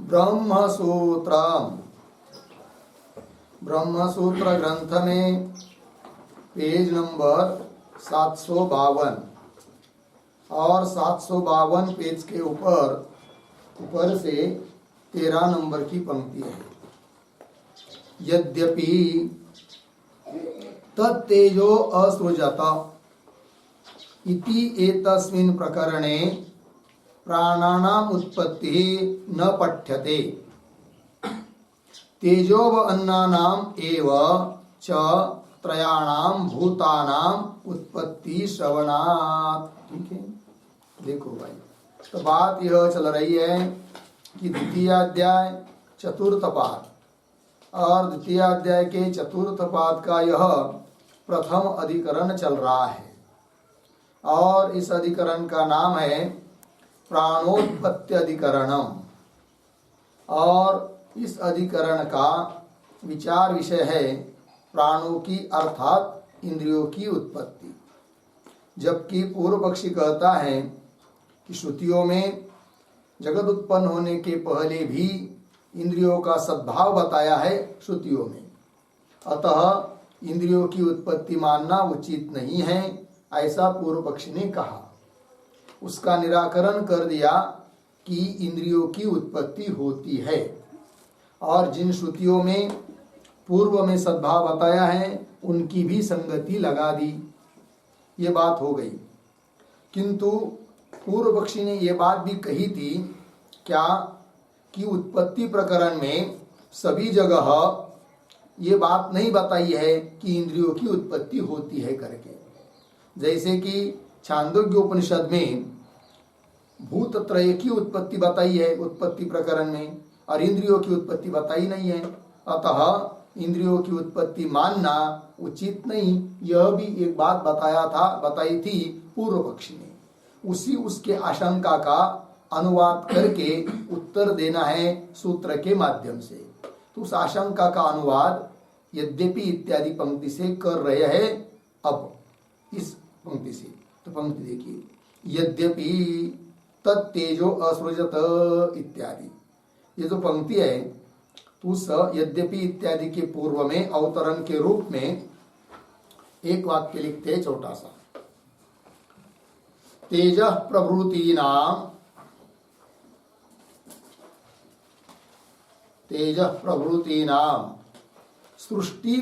ब्रह्मसूत्र ब्रह्मसूत्र ग्रंथ में page number 752 और 752 पेज के ऊपर से 13 नंबर की पंक्ति है। यद्यपि तत्तेजो असृजत इति एतस्मिन् प्रकरणे प्राणानाम् उत्पत्तिः न पठ्यते तेजोवन्नानाम् एव च त्रयाणाम भूतानाम उत्पत्ति श्रवणात्। ठीक है, देखो भाई, तो बात यह चल रही है कि द्वितीय अध्याय चतुर्थ पाद और द्वितीय अध्याय के चतुर्थ पाद का यह प्रथम अधिकरण चल रहा है और इस अधिकरण का नाम है प्राणोत्पत्ति अधिकरणम। और इस अधिकरण का विचार विषय है प्राणों की अर्थात इंद्रियों की उत्पत्ति। जबकि पूर्व पक्षी कहता है कि श्रुतियों में जगत उत्पन्न होने के पहले भी इंद्रियों का सद्भाव बताया है श्रुतियों में, अतः इंद्रियों की उत्पत्ति मानना उचित नहीं है, ऐसा पूर्व पक्षी ने कहा। उसका निराकरण कर दिया कि इंद्रियों की उत्पत्ति होती है और जिन श्रुतियों में पूर्व में सद्भाव बताया है उनकी भी संगति लगा दी। ये बात हो गई। किंतु पूर्व पक्षी ने ये बात भी कही थी क्या कि उत्पत्ति प्रकरण में सभी जगह ये बात नहीं बताई है कि इंद्रियों की उत्पत्ति होती है करके। जैसे कि छांदोग्य उपनिषद में भूत त्रय की उत्पत्ति बताई है उत्पत्ति प्रकरण में और इंद्रियों की उत्पत्ति बताई नहीं है, अतः इंद्रियों की उत्पत्ति मानना उचित नहीं। यह भी एक बात बताई थी पूर्व पक्षी ने। उसके आशंका का अनुवाद करके उत्तर देना है सूत्र के माध्यम से। तो उस आशंका का अनुवाद यद्यपि इत्यादि पंक्ति से कर रहे हैं। अब इस पंक्ति से तो पंक्ति देखिए, यद्यपि तत्तेजो असृजत इत्यादि। ये जो पंक्ति है तो उस यद्यपि इत्यादि के पूर्व में अवतरण के रूप में एक वाक्य लिखते हैं छोटा सा, तेजः प्रभृतीनां सृष्टि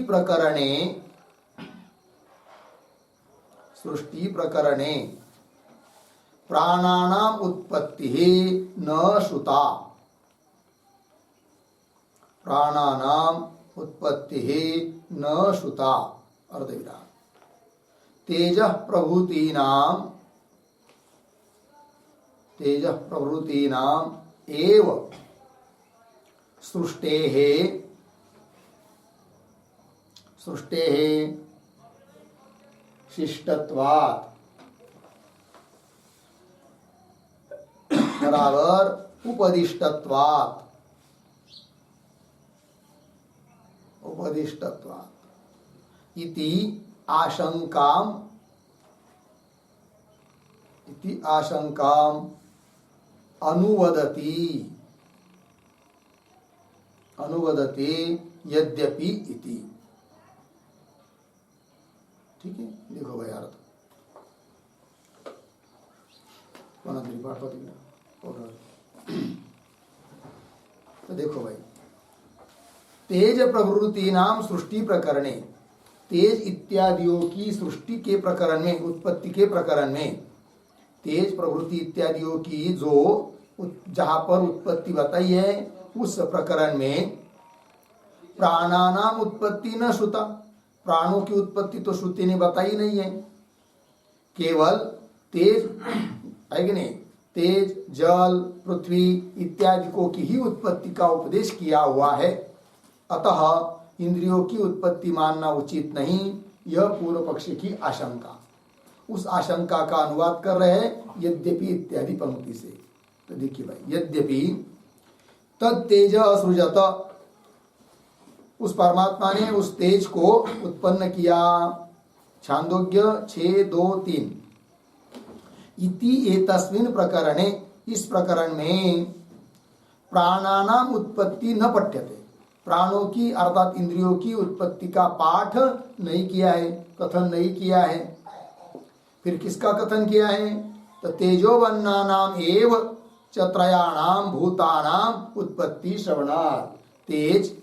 प्रकरणे प्राणानाम उत्पत्तिः न श्रुता। प्राणानाम उत्पत्तिः न श्रुता अर्धविराम। तेजः प्रभृतीनाम एव सृष्टेः शिष्टत्वात् बराबर उपदिष्टत्वात् इति आशंकाम अनुवदति यद्यपि इति। ठीक है, देखो भाई अर्थ तो देखो भाई, तेज प्रवृत्ति नाम सृष्टि प्रकरणे, तेज इत्यादियों की सृष्टि के प्रकरण में उत्पत्ति के प्रकरण में तेज प्रवृत्ति इत्यादियों की जो जहां पर उत्पत्ति बताई है उस प्रकरण में प्राणानाम उत्पत्ति न श्रुता। प्राणों की उत्पत्ति तो श्रुति ने बताई नहीं है, केवल तेज है कि नहीं, तेज जल पृथ्वी इत्यादि को की ही उत्पत्ति का उपदेश किया हुआ है, अतः इंद्रियों की उत्पत्ति मानना उचित नहीं। यह पूर्व पक्षी की आशंका, उस आशंका का अनुवाद कर रहे हैं यद्यपि इत्यादि पंक्ति से। तो देखिए भाई, यद्यपि तत्तेज असृजत, उस परमात्मा ने उस तेज को उत्पन्न किया। छांदोग्य 6:2-3 इति एतस्मिन् प्रकरणे, इस प्रकरण में प्राणानाम उत्पत्ति न पठ्यते, प्राणों की अर्थात इंद्रियों की उत्पत्ति का पाठ नहीं किया है, कथन नहीं किया है। फिर किसका कथन किया है? तो तेजोवन्नानाम एव च त्रयाणाम भूतानाम उत्पत्ति श्रवणात्। तेज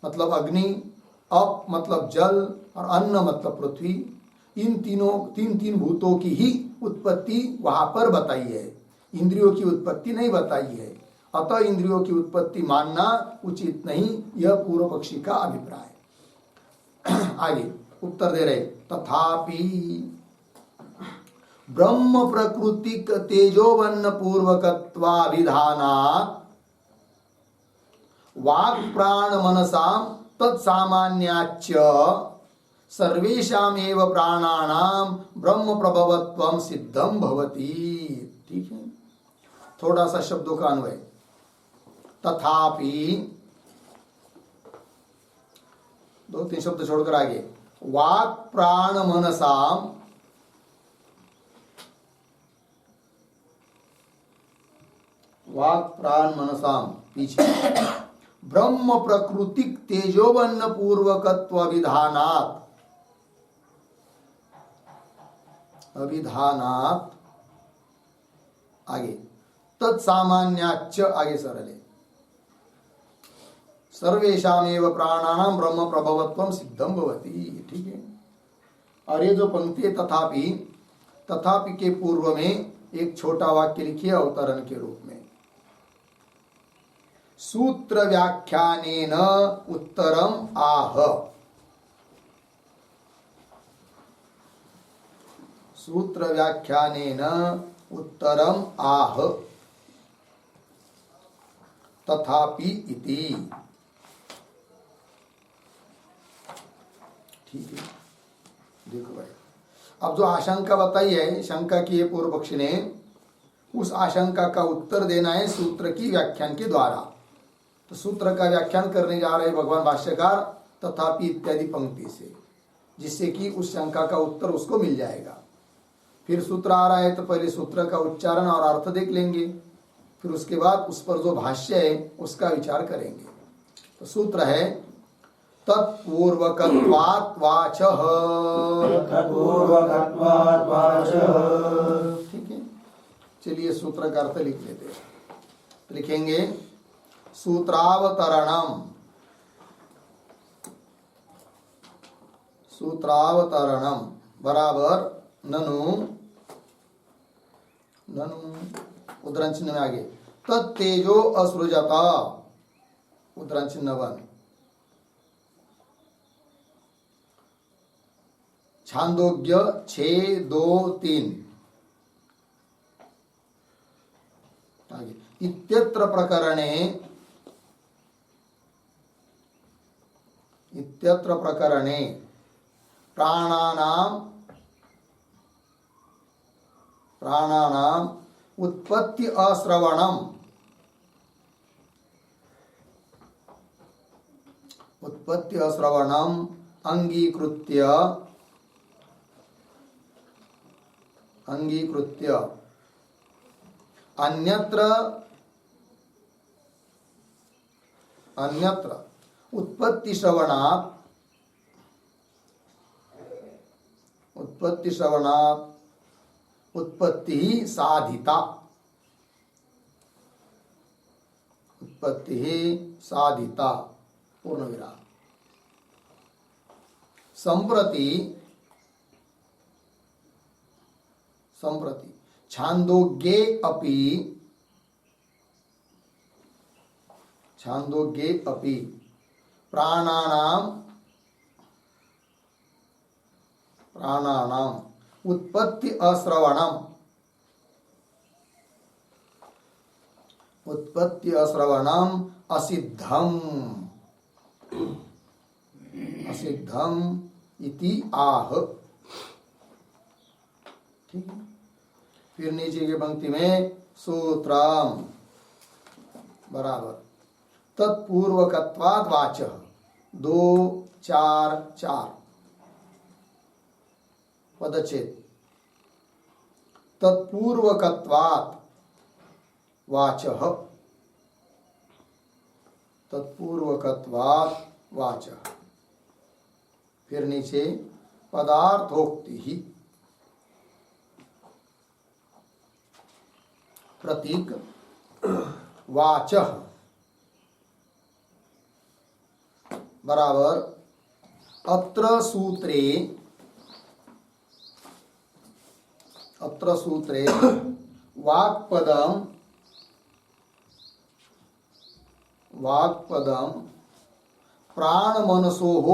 मतलब अग्नि, अप मतलब जल और अन्न मतलब पृथ्वी, इन तीन भूतों की ही उत्पत्ति वहां पर बताई है, इंद्रियों की उत्पत्ति नहीं बताई है। अतः इंद्रियों की उत्पत्ति मानना उचित नहीं, यह पूर्व पक्षी का अभिप्राय। आगे उत्तर दे रहे, तथापि ब्रह्म प्रकृतिक तेजोवन्न पूर्वकत्वाभिधानात् वाक् प्राण मनसाम तत्सामान्याच्च सर्वेषामेव प्राणानाम ब्रह्म प्रभवत्वं सिद्धं भवति। ठीक है, थोड़ा सा शब्दों का अन्वय। तथापि, 2-3 शब्द छोड़कर आगे, वाक् प्राण मनसाम, वाक् प्राण मनसाम पीछे, ब्रह्म प्रकृतिक तेजोवन्न पूर्वकत्व विधानात्, अभिधानात् आगे, तत्सामान्याच्च आगे सरले, सर्वेषामेव प्राणानाम ब्रह्म प्रभवत्वं सिद्धं भवति। ठीक है, और ये जो पंक्ति है तथापि, तथापि के पूर्व में एक छोटा वाक्य लिखिए अवतरण के रूप में। सूत्र व्याख्यानेन उत्तरम आह, सूत्र व्याख्यानेन उत्तरम आह तथापि इति। ठीक है, देखो भाई, अब जो आशंका बताई है, शंका की है पूर्व पक्षी ने, उस आशंका का उत्तर देना है सूत्र की व्याख्यान के द्वारा। तो सूत्र का व्याख्यान करने जा रहे भगवान भाष्यकार तथापि इत्यादि पंक्ति से, जिससे कि उस शंका का उत्तर उसको मिल जाएगा। फिर सूत्र आ रहा है तो पहले सूत्र का उच्चारण और अर्थ देख लेंगे, फिर उसके बाद उस पर जो भाष्य है उसका विचार करेंगे। तो सूत्र है तत्पूर्वकत्वात् वाचः। ठीक है, चलिए सूत्र का अर्थ लिख लेते हैं। लिखेंगे सूत्रावतरणम, सूत्रावतरणम बराबर ननु, ननु उद्धरण चिन्ह में आगे, तत्तेजो असृजत, उद्धरण चिन्ह 1, छांदोग्य 6:2-3 आगे, इत्यत्र प्रकरणे, इत्यत्र प्रकरणे प्राणानाम, प्राणानाम उत्पत्ति अश्रवणम, उत्पत्ति अश्रवणम अंगीकृत्य, अंगीकृत्य अन्यत्र, अन्यत्र उत्पत्ति श्रवणात्, उत्पत्ति श्रवणात् उत्पत्ति ही साधिता, उत्पत्ति ही साधिता पूर्ण विराम। संप्रति, संप्रति छांदोग्ये अपि, छांदोग्ये अपि प्राणानाम, प्राणानाम उत्पत्ति अश्रवणम, उत्पत्ति अश्रवणम असिद्धम, असिद्धम इति आह। ठीक है, फिर नीचे की पंक्ति में सूत्रम बराबर तत्पूर्वकत्वात् वाचः 2-4-4 पदच्छेद, तत्पूर्वकत्वात् वाचः तत्पूर्वकत्वात् वाचः। फिर नीचे पदार्थोक्ति ही प्रतीक वाचः बराबर अत्र सूत्रे वाक्पदम प्राणमनसोः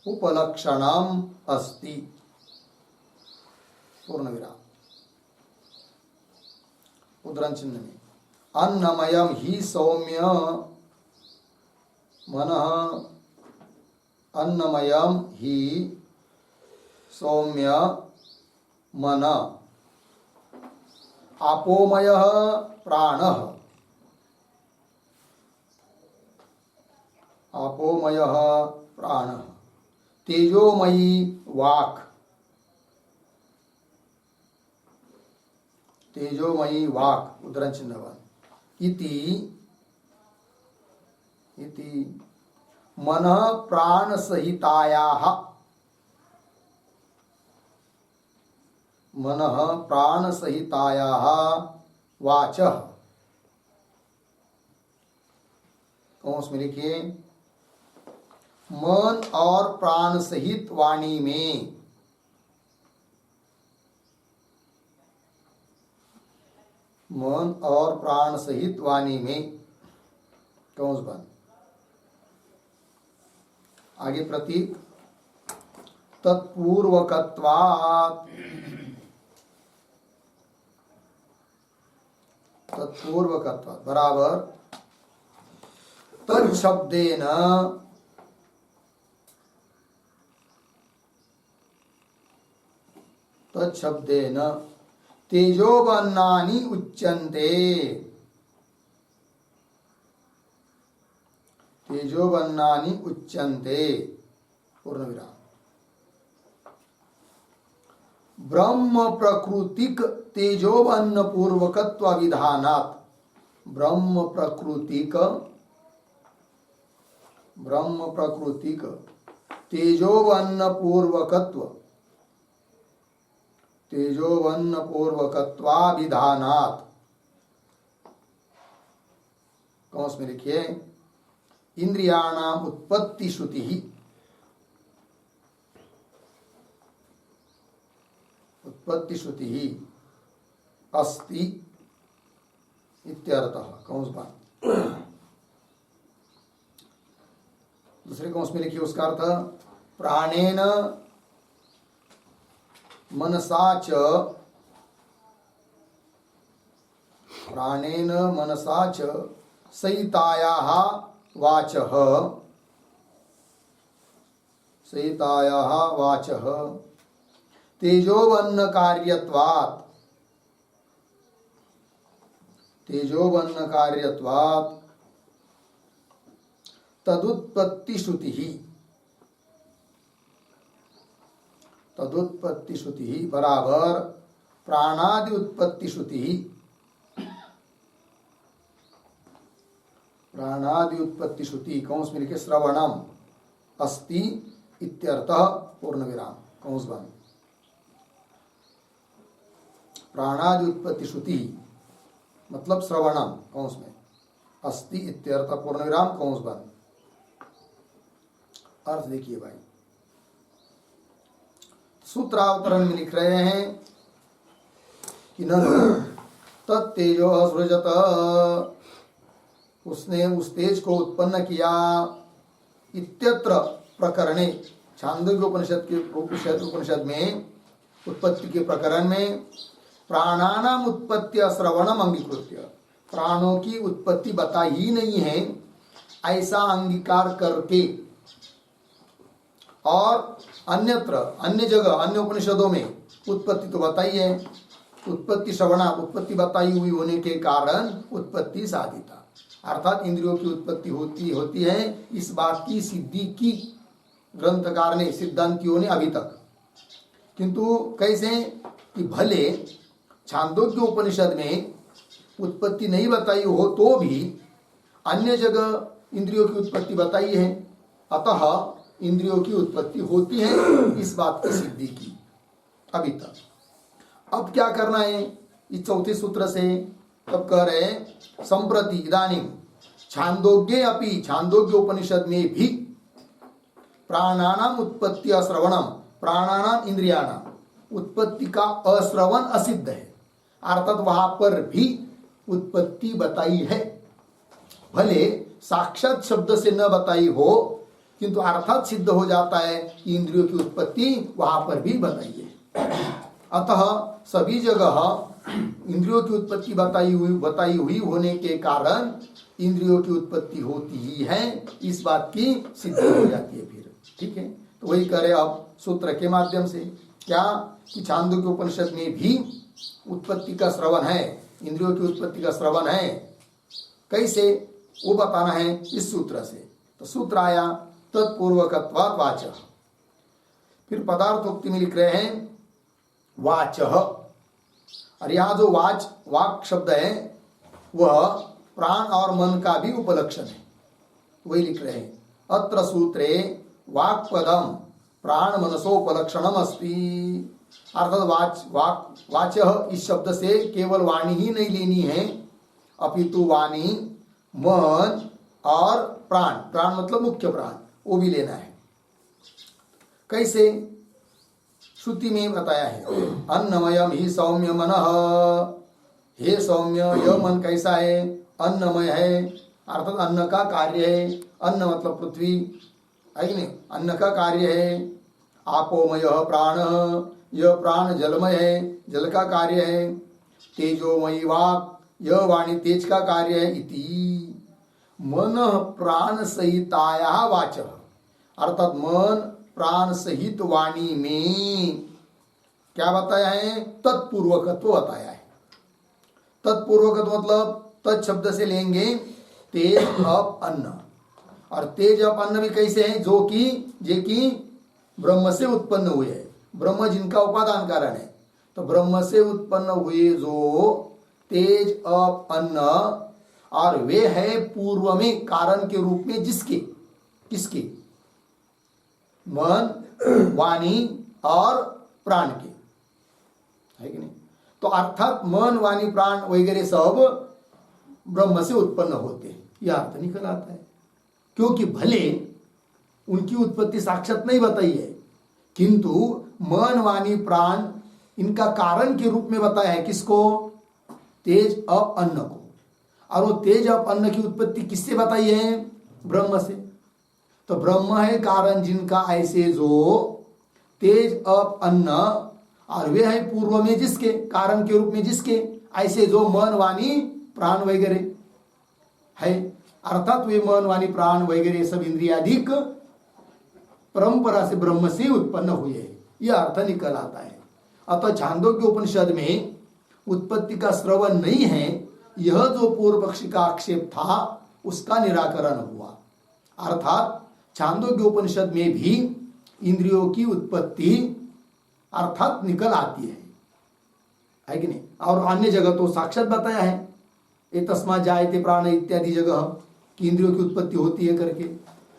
उपलक्षणम् अस्ति। पूर्ण विराम। उद्धरण चिन्ह में अन्नमयम ही सौम्य मनः, अन्नमयम ही सौम्य मन, आपोमयः प्राणः, आपोमयः प्राणः, तेजोमयी वाक्, तेजोमयी वाक् उद्धरण चिन्हवान इति मनः प्राण सहितायाः, मनः प्राण सहितायाः वाचः। कौंस में लिखिए मन और प्राण सहित वाणी में, मन और प्राण सहित वाणी में, कौंस बन आगे प्रतीक तत्पूर्वकत्वात्, तत्पूर्वकत्वात् बराबर तत्शब्देन तेजोबन्नानि उच्यन्ते, तेजोबन्नानि उच्यन्ते। पूर्ण विराम। ब्रह्म प्रकृतिक तेजोबन्न पूर्वकत्व विधानात्, ब्रह्म प्राकृतिक तेजोबन्न पूर्वकत्वाभिधानात्, कौंस में लिखिए इंद्रियाणाम उत्पत्ति श्रुति ही, उत्पत्ति श्रुति ही अस्ति इत्यर्थः। कौंस बात दूसरे कौंस में लिखिए उसका अर्थ प्राणेन मनसा च, प्राणेन मनसा च सहितायाः वाचः, सहितायाः वाचः तेजोबन्न कार्यत्वात्, तेजोबन्न कार्यत्वात् तदुत्पत्ति श्रुति ही, तदुत्पत्ति श्रुति ही बराबर प्राणादि उत्पत्ति श्रुति ही, प्राणादि उत्पत्ति श्रुति कौंस में लिखे श्रवणम अस्ति इत्यर्थः। पूर्ण विराम। कौंस बंद। प्राणादि उत्पत्ति श्रुति मतलब श्रवणम कौंस में अस्ति इत्यर्थ पूर्ण विराम कौंस बंद। अर्थ देखिए भाई, सूत्रावतरण में लिख रहे हैं कि न तत्तेजो सृजत, उसने उस तेज को उत्पन्न किया। इत्यत्र प्रकरणे छांदोग्य उपनिषद में उत्पत्ति के प्रकरण में प्राणानाम उत्पत्ति श्रवणम अंगीकृत्य, प्राणों की उत्पत्ति बताई ही नहीं है ऐसा अंगीकार करके, और अन्यत्र अन्य जगह अन्य उपनिषदों में उत्पत्ति तो बताई है, उत्पत्ति श्रवणा उत्पत्ति बताई हुई होने के कारण उत्पत्ति साधिता, अर्थात इंद्रियों की उत्पत्ति होती है। इस बात की सिद्धि की ग्रंथकार ने, सिद्धांतियों ने अभी तक, किंतु कैसे कि भले छांदोग्य उपनिषद में उत्पत्ति नहीं बताई हो तो भी अन्य जगह इंद्रियों की उत्पत्ति बताई है, अतः इंद्रियों की उत्पत्ति होती है, इस बात की सिद्धि की अभी तक। अब क्या करना है इस चौथे सूत्र से? तब कह रहे संप्रति इदानीं छांदोग्ये अपि, छांदोग्य उपनिषद में भी प्राणानाम उत्पत्ति अश्रवणम, प्राणानाम इंद्रियाणाम उत्पत्ति का अश्रवण असिद्ध है, अर्थात वहां पर भी उत्पत्ति बताई है। भले साक्षात शब्द से न बताई हो किंतु अर्थात सिद्ध हो जाता है कि इंद्रियों की उत्पत्ति वहां पर भी बताई है। अतः सभी जगह इंद्रियों की उत्पत्ति बताई हुई होने के कारण इंद्रियों की उत्पत्ति होती ही है, इस बात की सिद्धि हो जाती है फिर। ठीक है, तो वही करे अब सूत्र के माध्यम से क्या कि छांदोग्य उपनिषद में भी उत्पत्ति का श्रवण है, इंद्रियों की उत्पत्ति का श्रवण है। कैसे वो बताना है इस सूत्र से। तो सूत्र आया तत्पूर्वकत्वात् वाचः, फिर पदार्थोक्ति में लिख रहे हैं वाचः, और यहाँ जो वाक शब्द है वह प्राण और मन का भी उपलक्षण है, वही लिख रहे हैं अत्र सूत्रे वाक् पदम प्राण मनसोपलक्षणम अस्ति। अर्थात वाचः इस शब्द से केवल वाणी ही नहीं लेनी है, अपितु वाणी, मन और प्राण, प्राण मतलब मुख्य प्राण, वो भी लेना है। कैसे? श्रुति में बताया है अन्नमयम ही सौम्य मनः, हे सौम्य यह मन कैसा है? अन्नमय है, अर्थात अन्न का कार्य है। अन्न मतलब पृथ्वी है कि नहीं, अन्न का कार्य है। आपोमय प्राण, यह प्राण जलमय है, जल का कार्य है। तेजोमयी वाक्, यह वाणी तेज का कार्य है। इति मन प्राण सहिताया वाचः, अर्थात मन प्राण सहित वाणी में क्या बताया है? तत्पूर्वकत्व बताया है। तत्पूर्वकत्व मतलब तत् शब्द से लेंगे तेज अप अन्न, और तेज अप अन्न भी कैसे है? जो कि ब्रह्म से उत्पन्न हुए है, ब्रह्म जिनका उपादान कारण है। तो ब्रह्म से उत्पन्न हुए जो तेज अप अन्न, और वे है पूर्व में कारण के रूप में जिसके, किसके? मन, वाणी और प्राण के, है कि नहीं? तो अर्थात मन, वाणी, प्राण वगैरह सब ब्रह्म से उत्पन्न होते हैं, यह अर्थ निकल आता है। क्योंकि भले उनकी उत्पत्ति साक्षात नहीं बताई है, किंतु मन, वाणी, प्राण इनका कारण के रूप में बताया है। किसको? तेज अप अन्न को। और वो तेज अप अन्न की उत्पत्ति किससे बताई है? ब्रह्म से। तो ब्रह्म है कारण जिनका, ऐसे जो तेज अप अन्न, और वे है पूर्व में जिसके, कारण के रूप में जिसके, ऐसे जो मन, वाणी, प्राण वगैरह है। अर्थात वे मन, वाणी, प्राण वगैरह सब इंद्रियाधिक परंपरा से ब्रह्म से उत्पन्न हुए हैं, यह अर्थ निकल आता है। अतः छांदोग्य उपनिषद में उत्पत्ति का श्रवण नहीं है, यह जो पूर्व पक्षी का आक्षेप था उसका निराकरण हुआ। अर्थात छांदोग्य उपनिषद में भी इंद्रियों की उत्पत्ति अर्थात निकल आती है कि नहीं? और अन्य जगह तो साक्षात बताया है, ये तस्मात् जायते प्राण इत्यादि जगह कि इंद्रियों की उत्पत्ति होती है करके।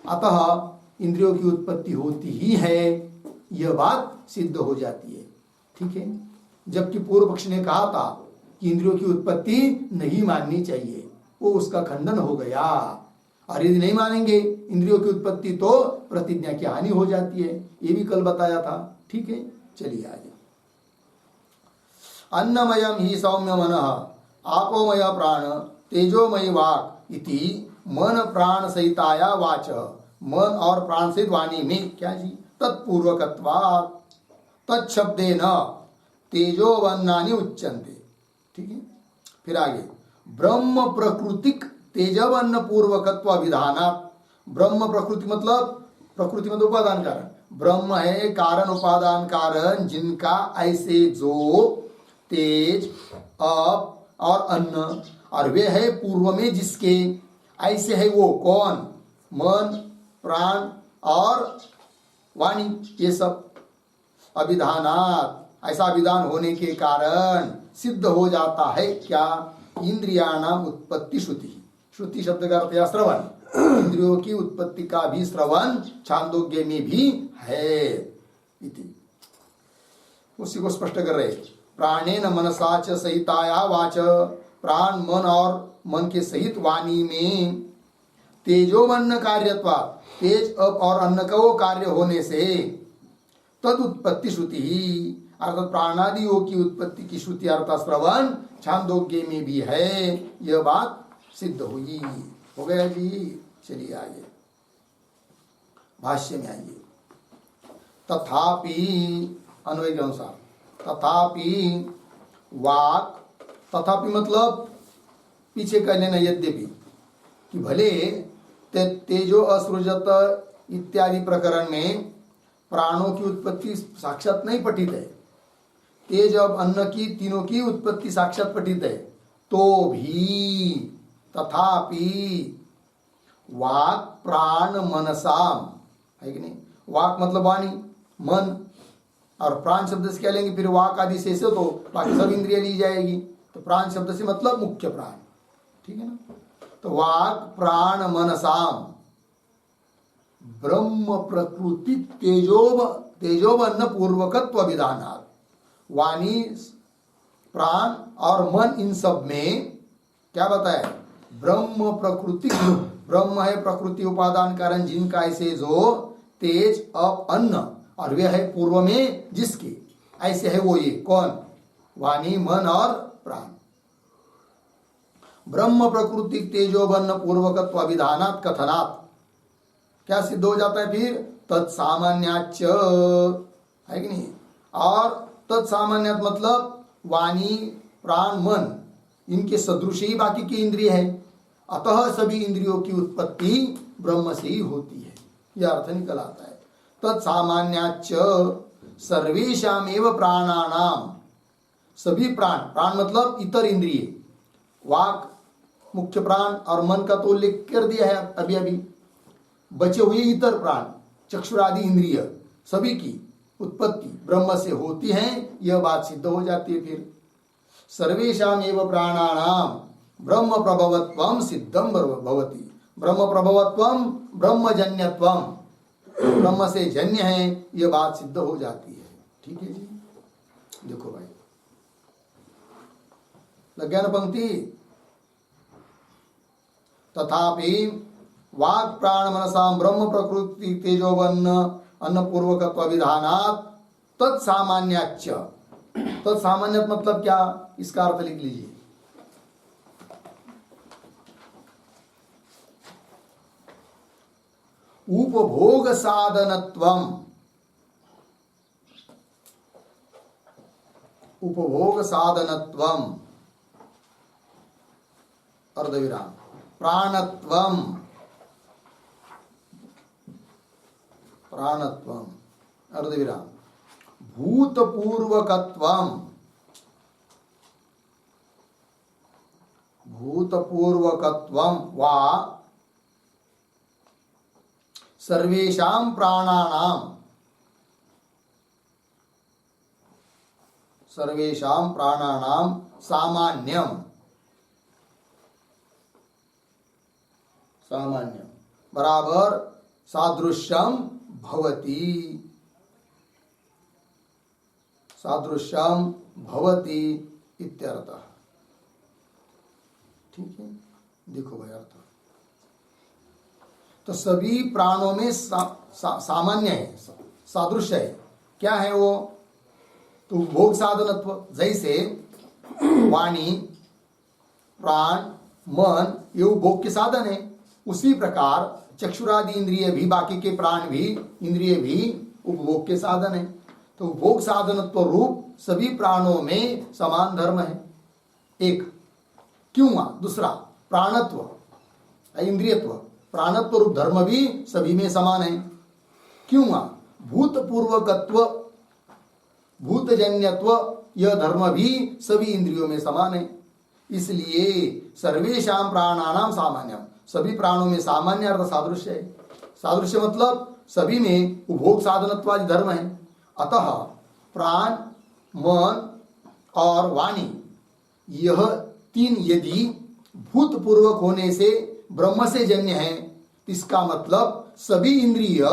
अतः इंद्रियों की उत्पत्ति होती ही है, यह बात सिद्ध हो जाती है। ठीक है, जबकि पूर्व पक्ष ने कहा था कि इंद्रियों की उत्पत्ति नहीं माननी चाहिए, वो उसका खंडन हो गया। और यदि नहीं मानेंगे इंद्रियों की उत्पत्ति तो प्रतिज्ञा की हानि हो जाती है, ये भी कल बताया था। ठीक है, चलिए आगे। अन्नमयम ही सौम्य मनः, आपोमय प्राण, तेजोमयी वाक् इति मन प्राण सहिताया वाचः, मन और प्राण सहित वाणी में क्या जी? तत्पूर्वकत्वात्, तत्शब्देन तेजोवन्नानि उच्यन्ते। ठीक है, फिर आगे ब्रह्म प्रकृतिक तेजवन्न पूर्वकत्व विधानात्। ब्रह्म प्रकृति मतलब उपादान कारण, ब्रह्म है कारण उपादान कारण जिनका ऐसे जो तेज अप और अन्न, और वे है पूर्व में जिसके, ऐसे है वो कौन? मन, प्राण और वाणी, ये सब अभिधानात् ऐसा विधान होने के कारण सिद्ध हो जाता है क्या? इंद्रियाणाम उत्पत्ति श्रुति। श्रुति शब्द का अर्थ है श्रवण। इंद्रियों की उत्पत्ति का भी श्रवण छांदोग्य में भी है इति। उसी को स्पष्ट कर रहे। प्राणेन मनसा च सहिताया वाच, प्राण मन और मन के सहित वाणी में तेजोवन्न कार्यत्वात्, तेज अप और अन्न का वो कार्य होने से तद उत्पत्ति श्रुति ही, अर्थात प्राणादियों की उत्पत्ति की श्रुति अर्थात श्रवण छांदोग्य में भी है। यह बात सिद्ध हुई। हो गया जी। चलिए आगे भाष्य में आइए। तथापि अन्वय के अनुसार, तथापि वाक, तथापि मतलब पीछे कर लेना, यद्यपि कि भले तेजो असृजत इत्यादि प्रकरण में प्राणों की उत्पत्ति साक्षात नहीं पठित है, तेज अब अन्न की तीनों की उत्पत्ति साक्षात पठित है, तो भी तथापि वाक प्राण मनसाम, है कि नहीं? वाक मतलब वाणी, मन, और प्राण शब्द से क्या लेंगे फिर? वाक आदि से तो बाकी सब इंद्रिय ली जाएगी। तो प्राण शब्द से मतलब मुख्य प्राण, ठीक है ना? तो वाक प्राण मनसाम ब्रह्म प्रकृति तेजोब अन्न पूर्वकत्व विधानात्, वाणी प्राण और मन इन सब में क्या बताया? ब्रह्म प्रकृति, ब्रह्म है प्रकृति उपादान कारण जिनका, ऐसे जो तेज अप अन्न और वे है पूर्व में जिसके, ऐसे है वो ये कौन? वाणी मन और प्राण। ब्रह्म प्रकृति तेजोबन्न पूर्वकत्व विधानात् कथनात् क्या सिद्ध हो जाता है फिर? तत्सामान्याच्च, है कि नहीं? और तत्सामान्यात मतलब वाणी प्राण मन इनके सदृश ही बाकी की इंद्रिय है, अतः सभी इंद्रियों की उत्पत्ति ब्रह्म से ही होती है। यह अर्थ निकल आता है। तत्सामान्याच्च सर्वेषामेव प्राणानाम, सभी प्राण, प्राण मतलब इतर इंद्रिय, वाक मुख्य प्राण और मन का तो उल्लेख कर दिया है अभी अभी। बचे हुए इतर प्राण चक्षुरादि इंद्रिय सभी की उत्पत्ति ब्रह्म से होती है, यह बात सिद्ध हो जाती है। फिर सर्वेषामेव प्राणानाम ब्रह्म प्रभवत्वम सिद्धम भवति, ब्रह्म प्रभवत्वम ब्रह्मजन्यत्वम, ब्रह्म से जन्य है, यह बात सिद्ध हो जाती है। ठीक है जी। देखो भाई लग गया ना पंक्ति। तथापि वाक् प्राण मनसाम ब्रह्म प्रकृति तेजोवन्न अन्न पूर्वकत्व विधानात् तत्सामान्याच्च, तत्सामान्य मतलब क्या? इसका अर्थ लिख लीजिए। उपभोग साधनत्वम, उपभोग साधनत्वम अर्धविराम, प्राणत्वम, प्राणत्वम अर्धविराम, भूतपूर्वकत्वम, भूतपूर्वकत्वम वा सर्वेषां प्राणानां, सर्वेषां प्राणानां सामान्यम, सामान्यम बराबर सादृश्यम भवति, सादृश्यम भवति इत्यर्थः। ठीक है, देखो भाई अर्थ तो सभी प्राणों में सामान्य है, सादृश्य है। क्या है वो? तो भोग साधनत्व, जैसे वाणी प्राण मन ये उपभोग के साधन है, उसी प्रकार चक्षुरादि इंद्रिय भी, बाकी के प्राण भी इंद्रिय भी उपभोग के साधन है। तो उपभोग साधनत्व रूप सभी प्राणों में समान धर्म है। एक क्यों? दूसरा प्राणत्व इंद्रियत्व, प्राणत्व रूप धर्म भी सभी में समान है। क्यों? भूतपूर्वकत्व भूतजन्यत्व यह धर्म भी सभी इंद्रियों में समान है। इसलिए सर्वेषां प्राणानां सामान्यम, सभी प्राणों में सामान्य अर्थ सादृश्य है। सादृश्य मतलब सभी में उपभोग साधनत्वादि धर्म है। अतः प्राण मन और वाणी, यह तीन यदि भूतपूर्वक होने से ब्रह्म से जन्य है, इसका मतलब सभी इंद्रिय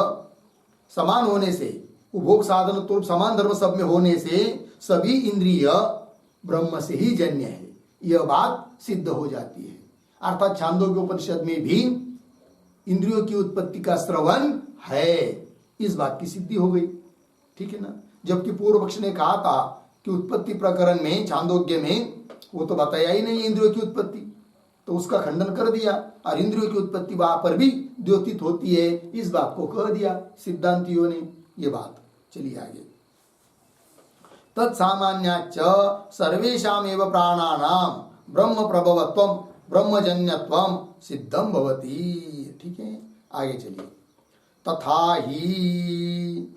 समान होने से, उपभोग साधन तो समान धर्म सब में होने से सभी इंद्रिय ब्रह्म से ही जन्य है, यह बात सिद्ध हो जाती है। अर्थात छांदोग्य उपनिषद में भी इंद्रियों की उत्पत्ति का श्रवण है, इस बात की सिद्धि हो गई। ठीक है ना। जबकि पूर्व पक्ष ने कहा था कि उत्पत्ति प्रकरण में छांदोग्य में वो तो बताया ही नहीं इंद्रियों की उत्पत्ति, तो उसका खंडन कर दिया, और इंद्रियों की उत्पत्ति वहां पर भी द्योतित होती है, इस बात को कह दिया सिद्धांतियों ने। ये बात चलिए आगे। तत्सामान्याच्च सर्वेषामेव प्राणानाम ब्रह्म प्रभवत्वम ब्रह्मजन्यत्वम सिद्धम भवति। ठीक है, आगे चलिए। तथा ही,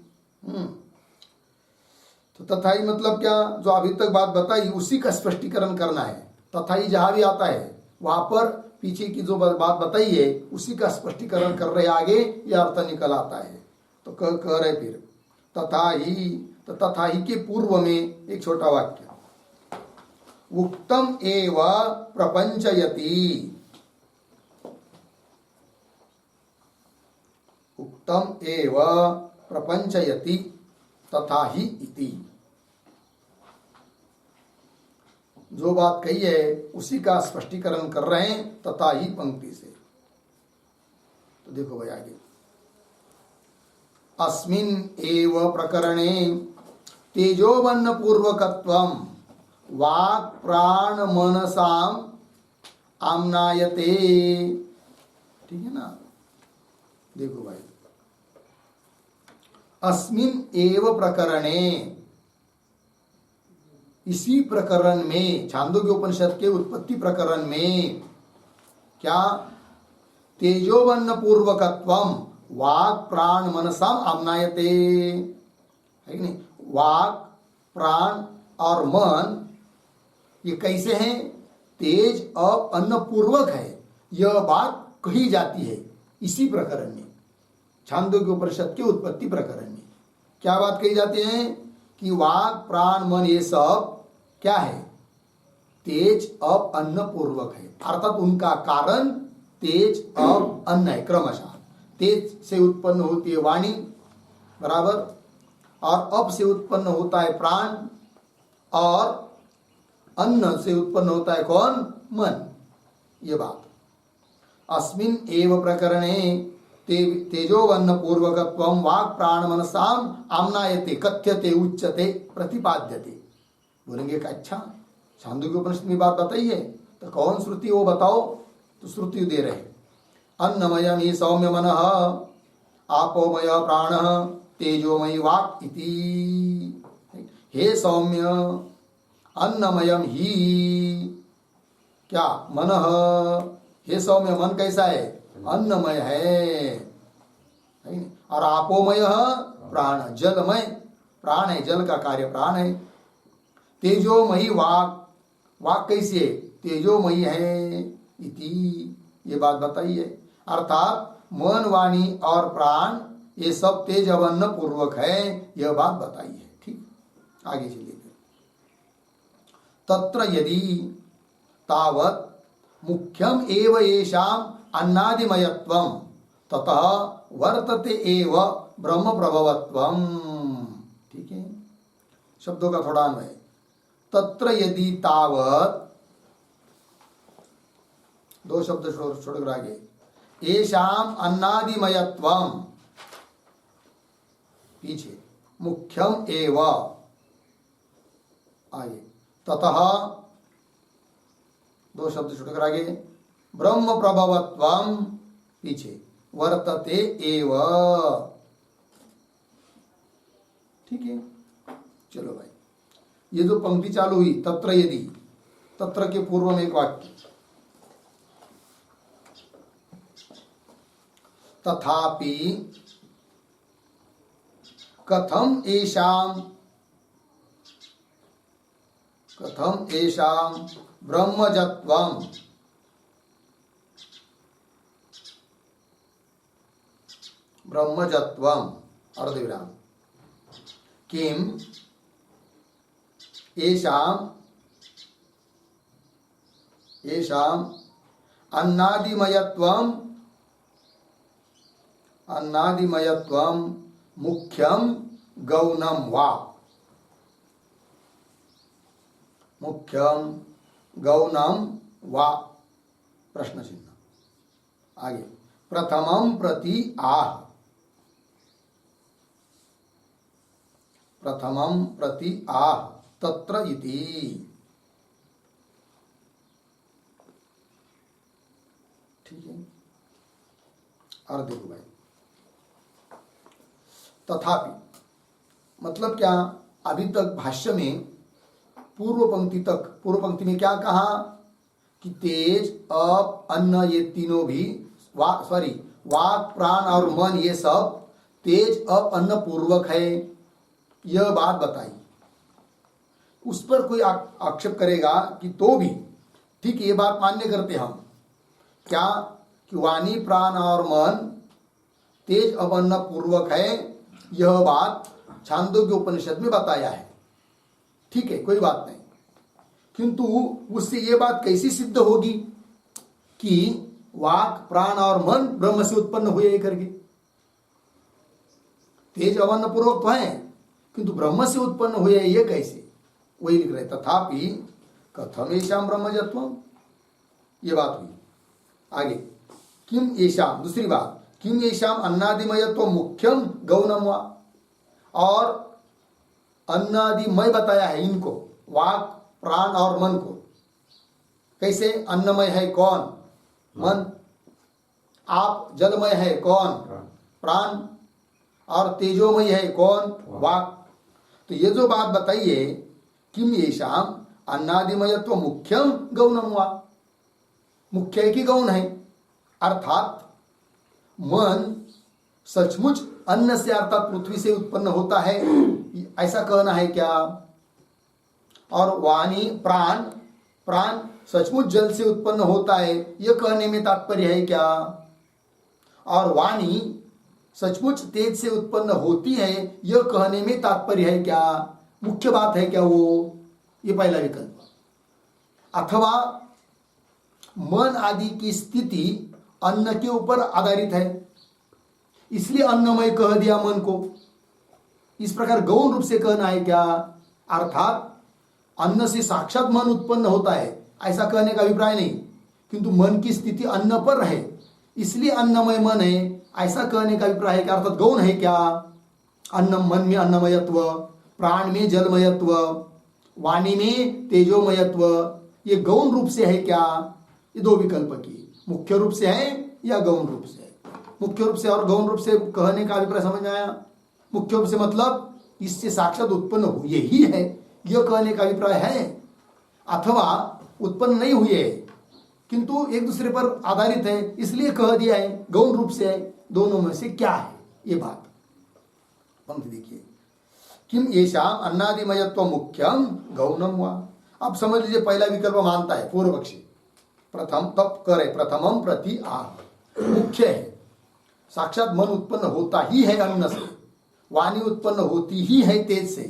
तो तथा ही मतलब क्या, जो अभी तक बात बताई उसी का स्पष्टीकरण करना है। तथा ही जहां भी आता है वहां पर पीछे की जो बात बताई है उसी का स्पष्टीकरण कर रहे आगे, यह अर्थ निकल आता है। तो कह रहे फिर तथा ही, तो तथा ही के पूर्व में एक छोटा वाक्य, उक्तम एव प्रपंचयति, उक्तम एव प्रपंचयति तथा ही इति। जो बात कही है उसी का स्पष्टीकरण कर रहे हैं तथा ही पंक्ति से। तो देखो भाई आगे, अस्मिन् एव प्रकरणे तेजोवन्न पूर्वकत्वम वाक् प्राण मनसाम आम्नायते। ठीक है ना। देखो भाई, अस्मिन् एव प्रकरणे, इसी प्रकरण में, छांदोग्य उपनिषद के उत्पत्ति प्रकरण में क्या, तेजोवन्न पूर्वकत्वम वाक् प्राण मनसाम आम्नायते, है कि नहीं। वाक् प्राण और मन ये कैसे हैं, तेज और अन्न पूर्वक है, यह बात कही जाती है इसी प्रकरण में, छांदोग्य उपनिषद के उत्पत्ति प्रकरण में। क्या बात कही जाती है कि वाक् प्राण मन ये सब क्या है, तेज और अन्न पूर्वक है, अर्थात उनका कारण तेज और अन्न है क्रमशः। तेज से उत्पन्न होती है वाणी, बराबर, और अप से उत्पन्न होता है प्राण, और अन्न से उत्पन्न होता है कौन, मन। ये बात अस्मिन् एव प्रकरणे तेजोवन्न पूर्वकत्वम वाक् प्राण मनसाम आम्नायते कथ्यते उच्यते प्रतिपाद्यते। बोलेंगे कि अच्छा, छांदोग्य उपनिषद में बात बताई है, तो कौन श्रुति वो बताओ। तो श्रुति दे रहे, अन्नमयम् हि सौम्य मनः आपोमय प्राणः तेजोमयी वाक् इति। हे सौम्य, अन्नमयम् ही क्या, मनः, हे सौम्य मन कैसा है, अन्नमय है, और आपोमय प्राण, जलमय प्राण है, जल का कार्य प्राण है। तेजोमयी वाक्, वाक् कैसी है, तेजोमयी है इति, ये बात बताई है। अर्थात मन वाणी और प्राण ये सब तेजवन्न पूर्वक है, यह बात बताई है। ठीक, आगे चलिए। तत्र यदि तावत् मुख्यम एव येषाम अन्नादिमयत्वम ततः वर्तते एव ब्रह्म प्रभवत्वम। ठीक है, शब्दों का थोड़ा अन्वय। तत्र यदि तावत्, दो शब्द छोड़कर आगे, येषाम अन्नादिमयत्वम, पीछे मुख्यम एव, आगे ततः, दो शब्द छोड़कर आगे, ब्रह्म प्रभवत्वम, पीछे वर्तते एव। ठीक है, चलो भाई, ये जो पंक्ति चालू हुई तत्र यदि, तत्र के पूर्व में एक वाक्य, तथापि कथम एषाम ब्रह्मजत्वम अर्धविराम किम येषाम येषाम अन्नादिमयत्वम मुख्यम गौणम वा, मुख्यम गौणम वा, प्रश्न चिन्ह। आगे प्रथमम प्रति आह, प्रथमम प्रति आह तत्र इति। ठीक है, और देखो भाई, तथापि मतलब क्या, अभी तक भाष्य में पूर्व पंक्ति में क्या कहा कि तेज अप अन्न ये तीनों भी वाक प्राण और मन ये सब तेज अप अन्न पूर्वक है, यह बात बताई। उस पर कोई आक्षेप करेगा कि तो भी ठीक ये बात मान्य करते हम क्या कि वाणी प्राण और मन तेज अप अन्न पूर्वक है, यह बात छांदोग्य उपनिषद में बताया है, ठीक है, कोई बात नहीं। किंतु उससे यह बात कैसी सिद्ध होगी कि वाक प्राण और मन ब्रह्म से उत्पन्न हुए करके? तेज अवन्न पूर्वक तो है किंतु ब्रह्म से उत्पन्न हुए, ये कैसे? वही लिख रहे, तथापि कथम येषाम ब्रह्मजत्वम, ये बात हुई। आगे किम येषाम, दूसरी बात, किम येषाम अन्नादिमयत्व मुख्यम गौणम वा, और अन्नादिमय बताया है इनको, वाक प्राण और मन को। कैसे? अन्नमय है कौन? मन। आप जलमय है कौन? प्राण। और तेजोमय है कौन? वाक। तो ये जो बात बताइए, किम येषाम अन्नादिमयत्व मुख्यम गौणम वा, मुख्य है कि गौण है? अर्थात मन सचमुच अन्न से अर्थात पृथ्वी से उत्पन्न होता है, ऐसा कहना है क्या? और वाणी प्राण सचमुच जल से उत्पन्न होता है, यह कहने में तात्पर्य है क्या? और वाणी सचमुच तेज से उत्पन्न होती है, यह कहने में तात्पर्य है क्या? मुख्य बात है क्या वो? ये पहला विकल्प। अथवा मन आदि की स्थिति अन्न के ऊपर आधारित है, इसलिए अन्नमय कह दिया मन को, इस प्रकार गौण रूप से कहना है क्या? अर्थात अन्न से साक्षात मन उत्पन्न होता है, ऐसा कहने का अभिप्राय नहीं, किंतु मन की स्थिति अन्न पर है, इसलिए अन्नमय मन है, ऐसा कहने का अभिप्राय है क्या? अर्थात गौण है क्या? अन्न, मन में अन्नमयत्व, प्राण में जलमयत्व, वाणी में तेजोमयत्व, ये गौण रूप से है क्या? ये दो विकल्प की, मुख्य रूप से है या गौण रूप से है? मुख्य रूप से और गौण रूप से कहने का अभिप्राय समझ में आया? मुख्य रूप से मतलब इससे साक्षात उत्पन्न हुए ही है, यह कहने का अभिप्राय है, अथवा उत्पन्न नहीं हुए किंतु एक दूसरे पर आधारित है, इसलिए कह दिया है, गौण रूप से है। दोनों में से क्या है ये बात? पंक्ति देखिए, किम येषाम अन्नादिमयत्व मुख्यम गौणम वा। अब समझ लीजिए, पहला विकल्प मानता है पूर्व पक्षी, प्रथम तप करे, प्रथमम प्रति आह, मुख्य है, साक्षात मन उत्पन्न होता ही है अन्न से, वाणी उत्पन्न होती ही है तेज से,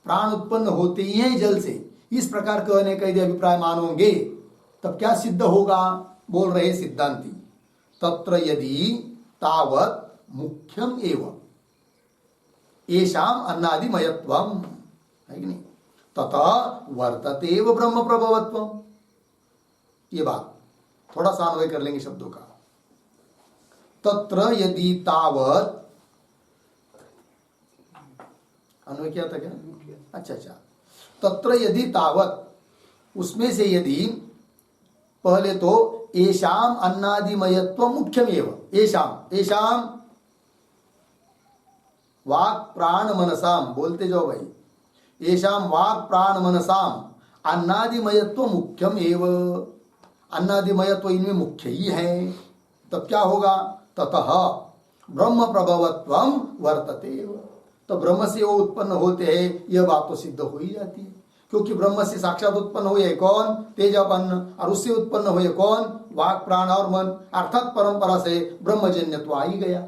प्राण उत्पन्न होते ही है जल से, इस प्रकार कहने का यदि अभिप्राय मानोगे तब क्या सिद्ध होगा? बोल रहे सिद्धांती, तत्र यदि तावत मुख्यम एवं येषाम अन्नादिमयत्वम, है कि नहीं, तथा वर्तते व ब्रह्म प्रभवत्वम। ये बात थोड़ा सा अन्वय कर लेंगे शब्दों का। तत्र यदि तावत, अन्वय किया था क्या? अच्छा, तत्र यदि तावत, उसमें से यदि, पहले तो येषाम अन्नादिमयत्व मुख्यमेव, येषाम वाक प्राण मनसाम, बोलते जाओ भाई, येषाम वाक प्राण मनसाम अन्नादिमयत्व मुख्यम एव, अन्नादिमयत्व इनमें मुख्य ही है, तब क्या होगा? ततः ब्रह्म प्रभवत्वम वर्तते, तो ब्रह्म से वो उत्पन्न होते हैं, यह बात तो सिद्ध हो ही जाती है, क्योंकि ब्रह्म से साक्षात उत्पन्न हुए कौन? तेजोपन्न, और उससे उत्पन्न हुए कौन? वाक प्राण और मन, अर्थात परंपरा से ब्रह्मजन्यत्व आ ही गया,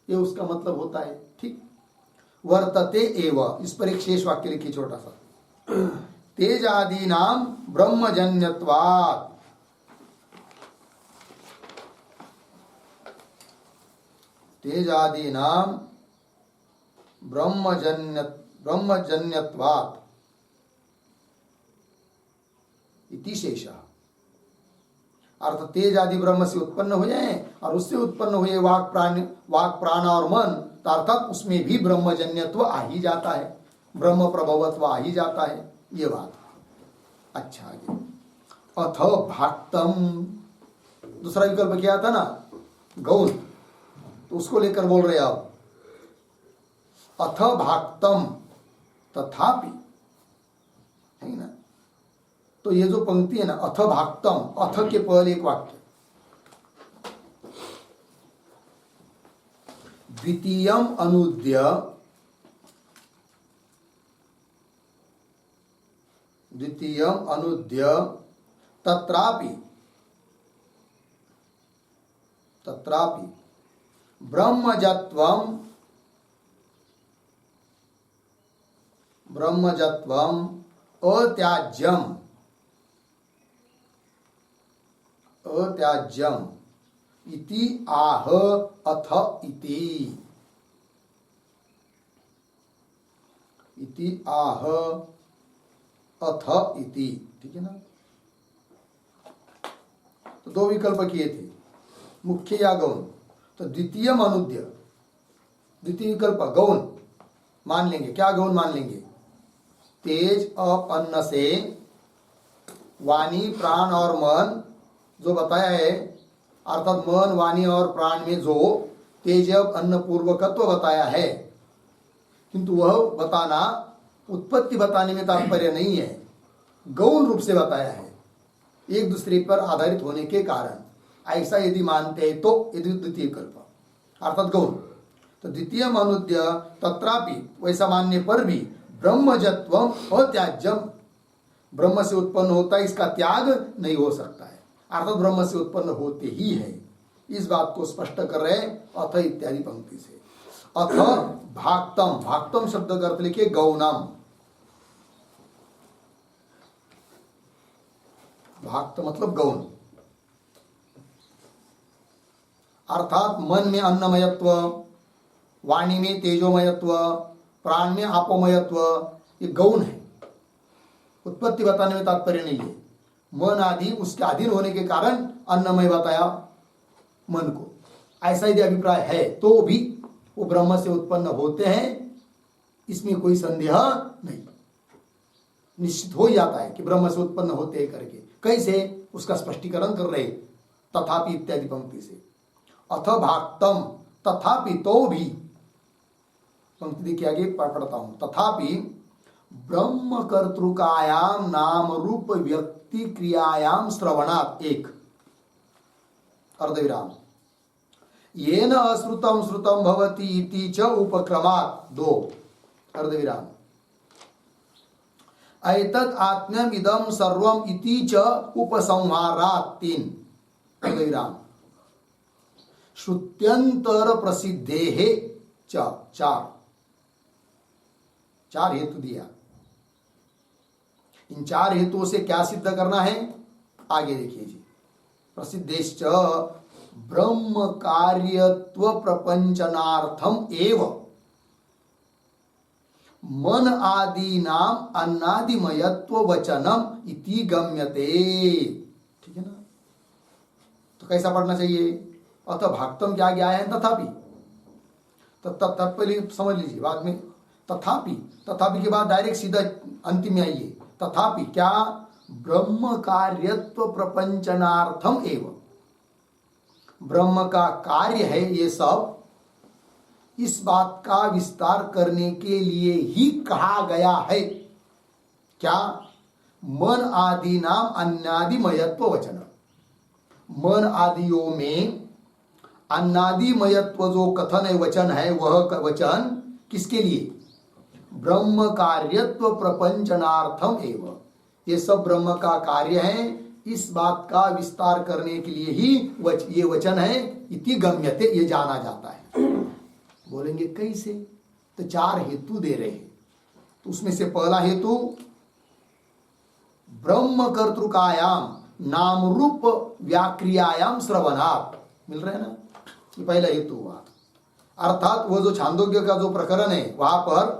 ये उसका मतलब होता है। ठीक, वर्तते एव, इस पर एक शेष वाक्य लिखिए छोटा सा, तेजादीनाम ब्रह्मजन्यत्वात्, तेजादीनाम ब्रह्मजन्यत्वात् इति शेषः। अर्थ तेज आदि ब्रह्म से उत्पन्न हो जाए और उससे उत्पन्न हुए वाक प्राण और मन, अर्थात उसमें भी ब्रह्मजन्यत्व आ ही जाता है, ब्रह्म प्रभवत्व आ ही जाता है, ये बात। अच्छा, आगे अथ भाक्तम, दूसरा विकल्प क्या था ना, गौण, तो उसको लेकर बोल रहे आप। अथ भाक्तम तथापि, है ना, तो ये जो पंक्ति है ना, अथ भाक्तम, अथ के पहले एक वाक्य, द्वितीयम अनुद्य, द्वितीयम अनुद्य तत्रापि, तत्रापि ब्रह्मजत्वम, ब्रह्मजत्वम अत्याज्यम, अत्याज्यम इति आह अथ इति, इति आह अथ इति, ठीक है ना। तो दो विकल्प किए थे, मुख्य या गौण। तो द्वितीय अनुद्य, द्वितीय विकल्प गौण मान लेंगे। क्या गौण मान लेंगे? तेज अन्न से वाणी प्राण और मन जो बताया है, अर्थात मन वाणी और प्राण में जो तेज अन्न पूर्वकत्व बताया है, किंतु वह बताना उत्पत्ति बताने में तात्पर्य नहीं है, गौण रूप से बताया है, एक दूसरे पर आधारित होने के कारण। ऐसा यदि मानते हैं तो यदि द्वितीय विकल्प अर्थात गौण। तो द्वितीय अनुद्य तत्रापि, वैसा मानने पर भी ब्रह्मजत्वम अत्याज्यम, ब्रह्म से उत्पन्न होता है, इसका त्याग नहीं हो सकता है, अर्थात ब्रह्म से उत्पन्न होते ही है। इस बात को स्पष्ट कर रहे अथ इत्यादि पंक्ति से। अथ भाक्तम, भाक्तम शब्द का अर्थ लिखिए गौणम, भाक्त मतलब गौण, अर्थात मन में अन्नमयत्व, वाणी में तेजोमयत्व, प्राण में आपोमयत्व, ये गौण है, उत्पत्ति बताने में तात्पर्य नहीं है। मन आदि उसके अधीन होने के कारण अन्नमय बताया मन को, ऐसा यदि अभिप्राय है तो भी वो ब्रह्म से उत्पन्न होते हैं, इसमें कोई संदेह नहीं, निश्चित हो जाता है कि ब्रह्म से उत्पन्न होते हैं करके। कैसे, उसका स्पष्टीकरण कर रहे तथापि इत्यादि पंक्ति से। अथ भाक्तम, तथापि तो भी, पंक्ति देखिए आगे पढ़ता हूं, तथापि ब्रह्म कर्तृकायाम नाम रूप व्यक्ति क्रियायाम श्रवणात्, एक अर्धविराम, येन अश्रुतम श्रुतम भवति इति च उपक्रमात्, दो अर्धविराम, एतत् आत्म्यम इदं सर्वम इति च उपसंहारात्, तीन अर्धविराम, श्रुत्यंतर प्रसिद्धेः च, चार, चार हेतु दिया। इन चार हेतुओं से क्या सिद्ध करना है आगे देखिए जी। प्रसिद्धेश्च ब्रह्म कार्यत्व प्रपंचनार्थम एव मन आदि नाम अन्नादिमयत्व वचनम इति गम्यते, ठीक है ना। तो कैसा पढ़ना चाहिए? अथ भाक्तम क्या गया है तथापि, तत्पहले समझ लीजिए, बाद में तथापि, तथापि के बाद डायरेक्ट सीधा अंतिम में आइए। तथापि क्या? ब्रह्म कार्यत्व प्रपंचनार्थम एवं, ब्रह्म का कार्य है ये सब, इस बात का विस्तार करने के लिए ही कहा गया है। क्या? मन आदि नाम अन्नादिमयत्व वचन, मन आदियों में अन्नादिमयत्व जो कथन है, वचन है, वह वचन किसके लिए? ब्रह्म कार्यत्व प्रपंचनार्थम एवं, ये सब ब्रह्म का कार्य है, इस बात का विस्तार करने के लिए ही ये वचन है, इति गम्यते, ये जाना जाता है। बोलेंगे कैसे? तो चार हेतु दे रहे हैं। तो उसमें से पहला हेतु ब्रह्म कर्तृकायाम नाम रूप व्याक्रियायाम श्रवणात्। मिल रहे हैं ना, ये पहला हेतु हुआ। अर्थात वो जो छांदोग्य का जो प्रकरण है वहां पर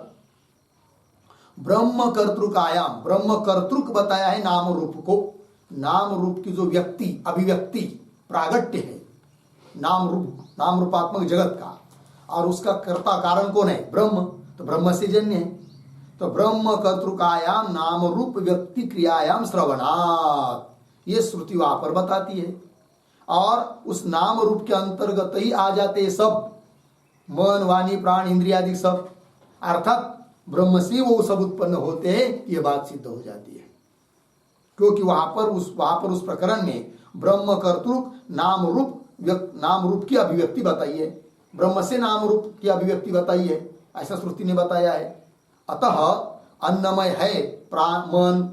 ब्रह्म कर्तृकायाम, ब्रह्म कर्तृक बताया है नाम रूप को। नाम रूप की जो व्यक्ति अभिव्यक्ति प्रागट्य है नाम रूपात्मक जगत का, और उसका कर्ता कारण कौन है? ब्रह्म। तो ब्रह्म से जन्य है। तो ब्रह्म कर्तृकायाम नाम रूप व्यक्ति क्रियायाम श्रवणात्, ये श्रुति वहां पर बताती है। और उस नाम रूप के अंतर्गत ही आ जाते सब मन वाणी प्राण इंद्रियादि सब, अर्थात ब्रह्म से वो सब उत्पन्न होते हैं, ये बात सिद्ध हो जाती है। क्योंकि वहां पर उस प्रकरण में ब्रह्म कर्तृक नाम रूप की अभिव्यक्ति बताई है, ब्रह्म से नाम रूप की अभिव्यक्ति बताई है, ऐसा श्रुति ने बताया है। अतः अन्नमय है प्राण मन,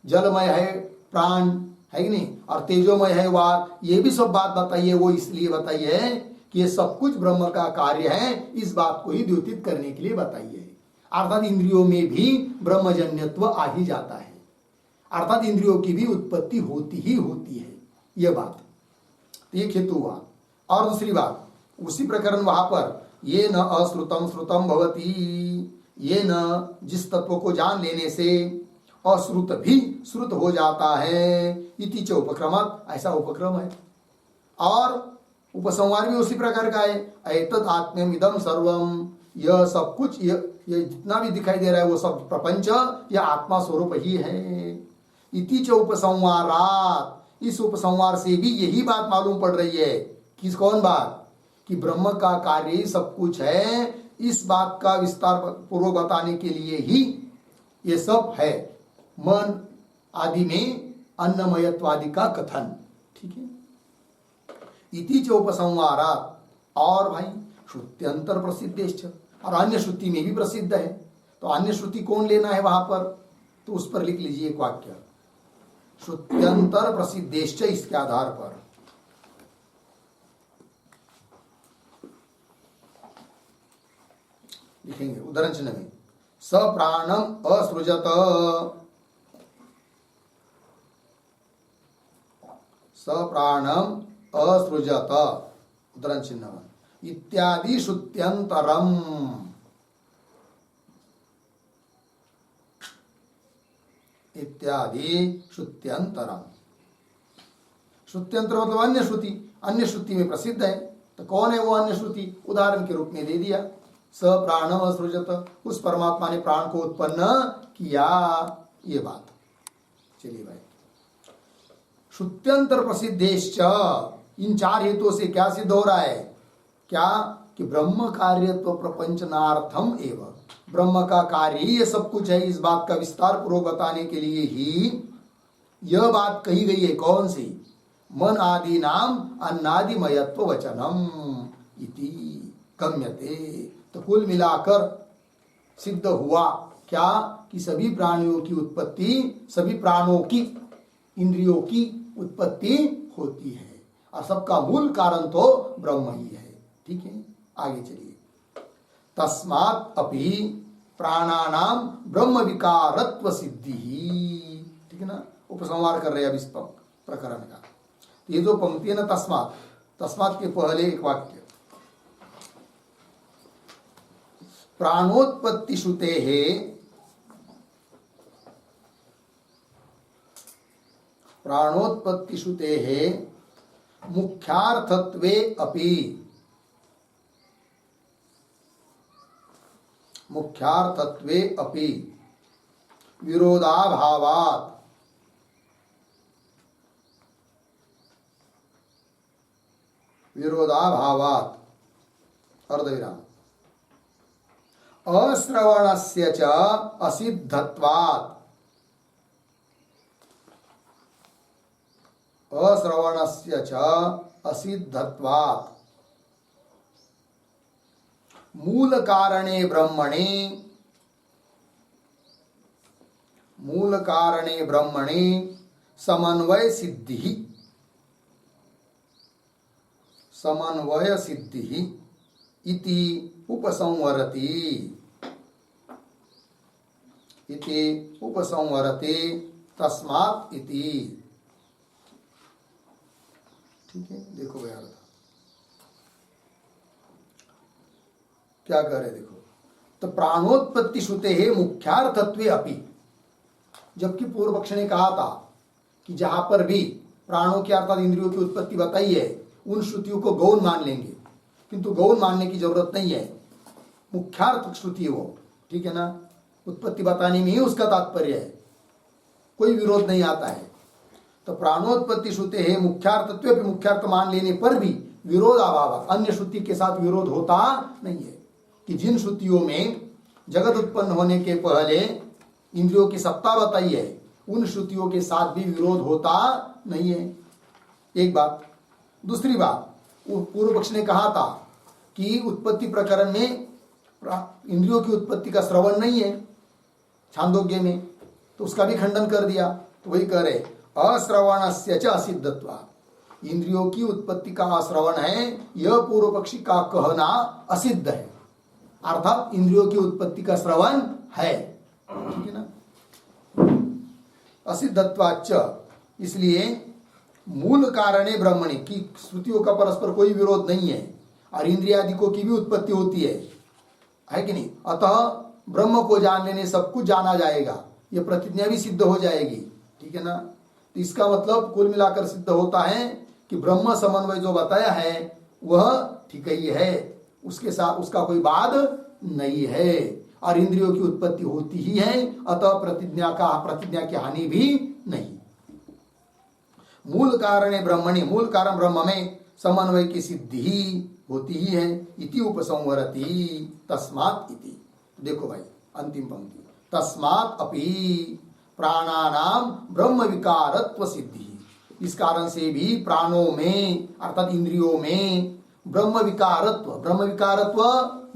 जलमय है प्राण, है कि नहीं, और तेजोमय है वाक, ये भी सब बात बताई है। वो इसलिए बताई है कि ये सब कुछ ब्रह्म का कार्य है, इस बात को ही द्योतित करने के लिए बताई है। अर्थात इंद्रियों में भी ब्रह्मजन्यत्व आ ही जाता है, अर्थात इंद्रियों की भी उत्पत्ति होती ही होती है, यह बात। तो एक हेतु हुआ। और दूसरी बात, उसी प्रकरण वहां पर ये न अश्रुतम श्रुतम भवती, ये न जिस तत्व को जान लेने से अश्रुत भी श्रुत हो जाता है, इति च उपक्रमत, ऐसा उपक्रम है। और उपसंहार भी उसी प्रकार का है, एतद आत्म्यमिदं सर्वम, यह सब कुछ, ये जितना भी दिखाई दे रहा है वो सब प्रपंच यह आत्मा स्वरूप ही है। इति च उपसंहारात, इस उपसंहार से भी यही बात मालूम पड़ रही है। किस कौन बात? कि ब्रह्म का कार्य ही सब कुछ है, इस बात का विस्तार पूर्वक बताने के लिए ही ये सब है। मन आदि में अन्नमयत्वादि का कथन, ठीक है। इति च उपसंहारात, और भाई श्रुत्यंतर प्रसिद्धेश्च, और अन्य श्रुति में भी प्रसिद्ध है। तो अन्य श्रुति कौन लेना है वहां पर? तो उस पर लिख लीजिए एक वाक्य, श्रुत्यंतर प्रसिद्धेश्च, इसके आधार पर। लिखेंगे उदाहरण चिन्ह में, स प्राणम असृजत, स प्राणम असृजत, उदाहरण चिन्ह इत्यादि श्रुत्यंतरम, इत्यादि श्रुत्यंतरम। श्रुत्यंतर मतलब अन्य श्रुति, अन्य श्रुति में प्रसिद्ध है। तो कौन है वो अन्य श्रुति? उदाहरण के रूप में दे दिया, स प्राणम असृजत, उस परमात्मा ने प्राण को उत्पन्न किया, ये बात। चलिए भाई, श्रुत्यंतर प्रसिद्धेश्च, इन चार हेतुओं से क्या सिद्ध हो रहा है? क्या? कि ब्रह्म कार्यत्व प्रपंचनार्थम एवं, ब्रह्म का कार्य ही ये सब कुछ है, इस बात का विस्तार पूर्वक बताने के लिए ही यह बात कही गई है। कौन सी? मन आदि नाम अन्नादिमयत्व वचनम इति गम्यते। तो कुल मिलाकर सिद्ध हुआ क्या? कि सभी प्राणियों की उत्पत्ति, सभी प्राणों की, इंद्रियों की उत्पत्ति होती है, और सबका मूल कारण तो ब्रह्म ही है। ठीक है, आगे चलिए। तस्मात् अपि प्राणानाम ब्रह्म विकारत्व सिद्धि, ठीक है ना, उपसंहार कर रहे हैं अब इस प्रकरण का। ये जो पंक्ति है ना, तस्मात्, तस्मात् के पहले एक वाक्य, प्राणोत्पत्ति श्रुते है, प्राणोत्पत्ति श्रुते है मुख्यार्थत्वे अपि, मुख्यार्थत्वे अपि विरोधाभावात्, विरोधाभावात् अर्धविराम अश्रवणस्य च असिद्धत्वात्, अश्रवणस्य च असिद्धत्वात् मूल कारणे ब्रह्मणे, मूल कारणे ब्रह्मणे समन्वय सिद्धि, समन्वय सिद्धि इति उपसंहरति, इति उपसंहरति तस्मात् इति। ठीक है, देखो भाई अर्थ क्या कह रहे, देखो। तो प्राणोत्पत्ति श्रुते है मुख्यार्थत्वे अपि, जबकि पूर्व पक्ष ने कहा था कि जहां पर भी प्राणों की अर्थात इंद्रियों की उत्पत्ति बताई है उन श्रुतियों को गौण मान लेंगे, किंतु गौण मानने की जरूरत नहीं है, मुख्यार्थ श्रुति है वो, ठीक है ना, उत्पत्ति बताने में ही उसका तात्पर्य है, कोई विरोध नहीं आता है। तो प्राणोत्पत्ति श्रुते है मुख्यार्थत्व पे मुख्यार्थ मान लेने पर भी विरोध अभाव, अन्य श्रुति के साथ विरोध होता नहीं है, कि जिन श्रुतियों में जगत उत्पन्न होने के पहले इंद्रियों की सत्ता बताई है उन श्रुतियों के साथ भी विरोध होता नहीं है, एक बात। दूसरी बात, पूर्व पक्ष ने कहा था कि उत्पत्ति प्रकरण में इंद्रियों की उत्पत्ति का श्रवण नहीं है छांदोग्य में, तो उसका भी खंडन कर दिया। तो वही कह रहे अश्रवणस्य च असिद्धत्वा, इंद्रियों की उत्पत्ति का अश्रवण है यह पूर्व पक्षी का कहना असिद्ध है, अर्थात इंद्रियों की उत्पत्ति का श्रवण है, ठीक है ना। असिद्धत्वाच्च, इसलिए मूल कारणे ब्रह्मणि की श्रुतियों का परस्पर कोई विरोध नहीं है और इंद्रियादिकों की भी उत्पत्ति होती है कि नहीं। अतः ब्रह्म को जान लेने सब कुछ जाना जाएगा, यह प्रतिज्ञा भी सिद्ध हो जाएगी, ठीक है ना। तो इसका मतलब कुल मिलाकर सिद्ध होता है कि ब्रह्म समन्वय जो बताया है वह ठीक ही है, उसके साथ उसका कोई वाद नहीं है और इंद्रियों की उत्पत्ति होती ही है, अतः प्रतिज्ञा की हानि भी नहीं। मूल कारण ब्रह्मणि, मूल कारण ब्रह्म में समन्वय की सिद्धि ही होती ही है, इति उपसंहरति तस्मात् इति। देखो भाई अंतिम पंक्ति, तस्मात् अपि प्राणानाम ब्रह्म विकारत्व सिद्धि, इस कारण से भी प्राणों में अर्थात इंद्रियों में ब्रह्म विकारत्व, ब्रह्म विकारत्व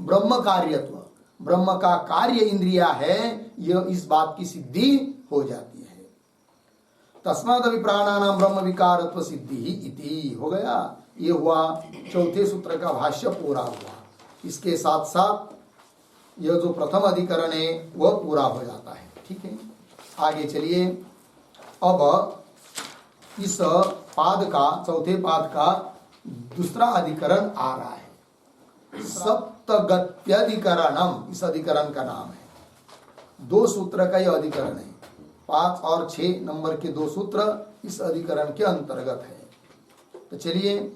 ब्रह्म कार्यत्व, ब्रह्म का कार्य इंद्रिया है, यह इस बात की सिद्धि हो जाती है। तस्मात् अपि प्राणानाम ब्रह्म विकारत्व सिद्धि इति हो गया, ये हुआ चौथे सूत्र का भाष्य पूरा हुआ। इसके साथ साथ यह जो प्रथम अधिकरण है वह पूरा हो जाता है, ठीक है। आगे चलिए, अब इस पाद का, चौथे पाद का दूसरा अधिकरण आ रहा है, सप्तगत्यधिकरणम, इस अधिकरण का नाम है। 2 सूत्र का यह अधिकरण है, 5 और 6 नंबर के 2 सूत्र इस अधिकरण के अंतर्गत है। तो चलिए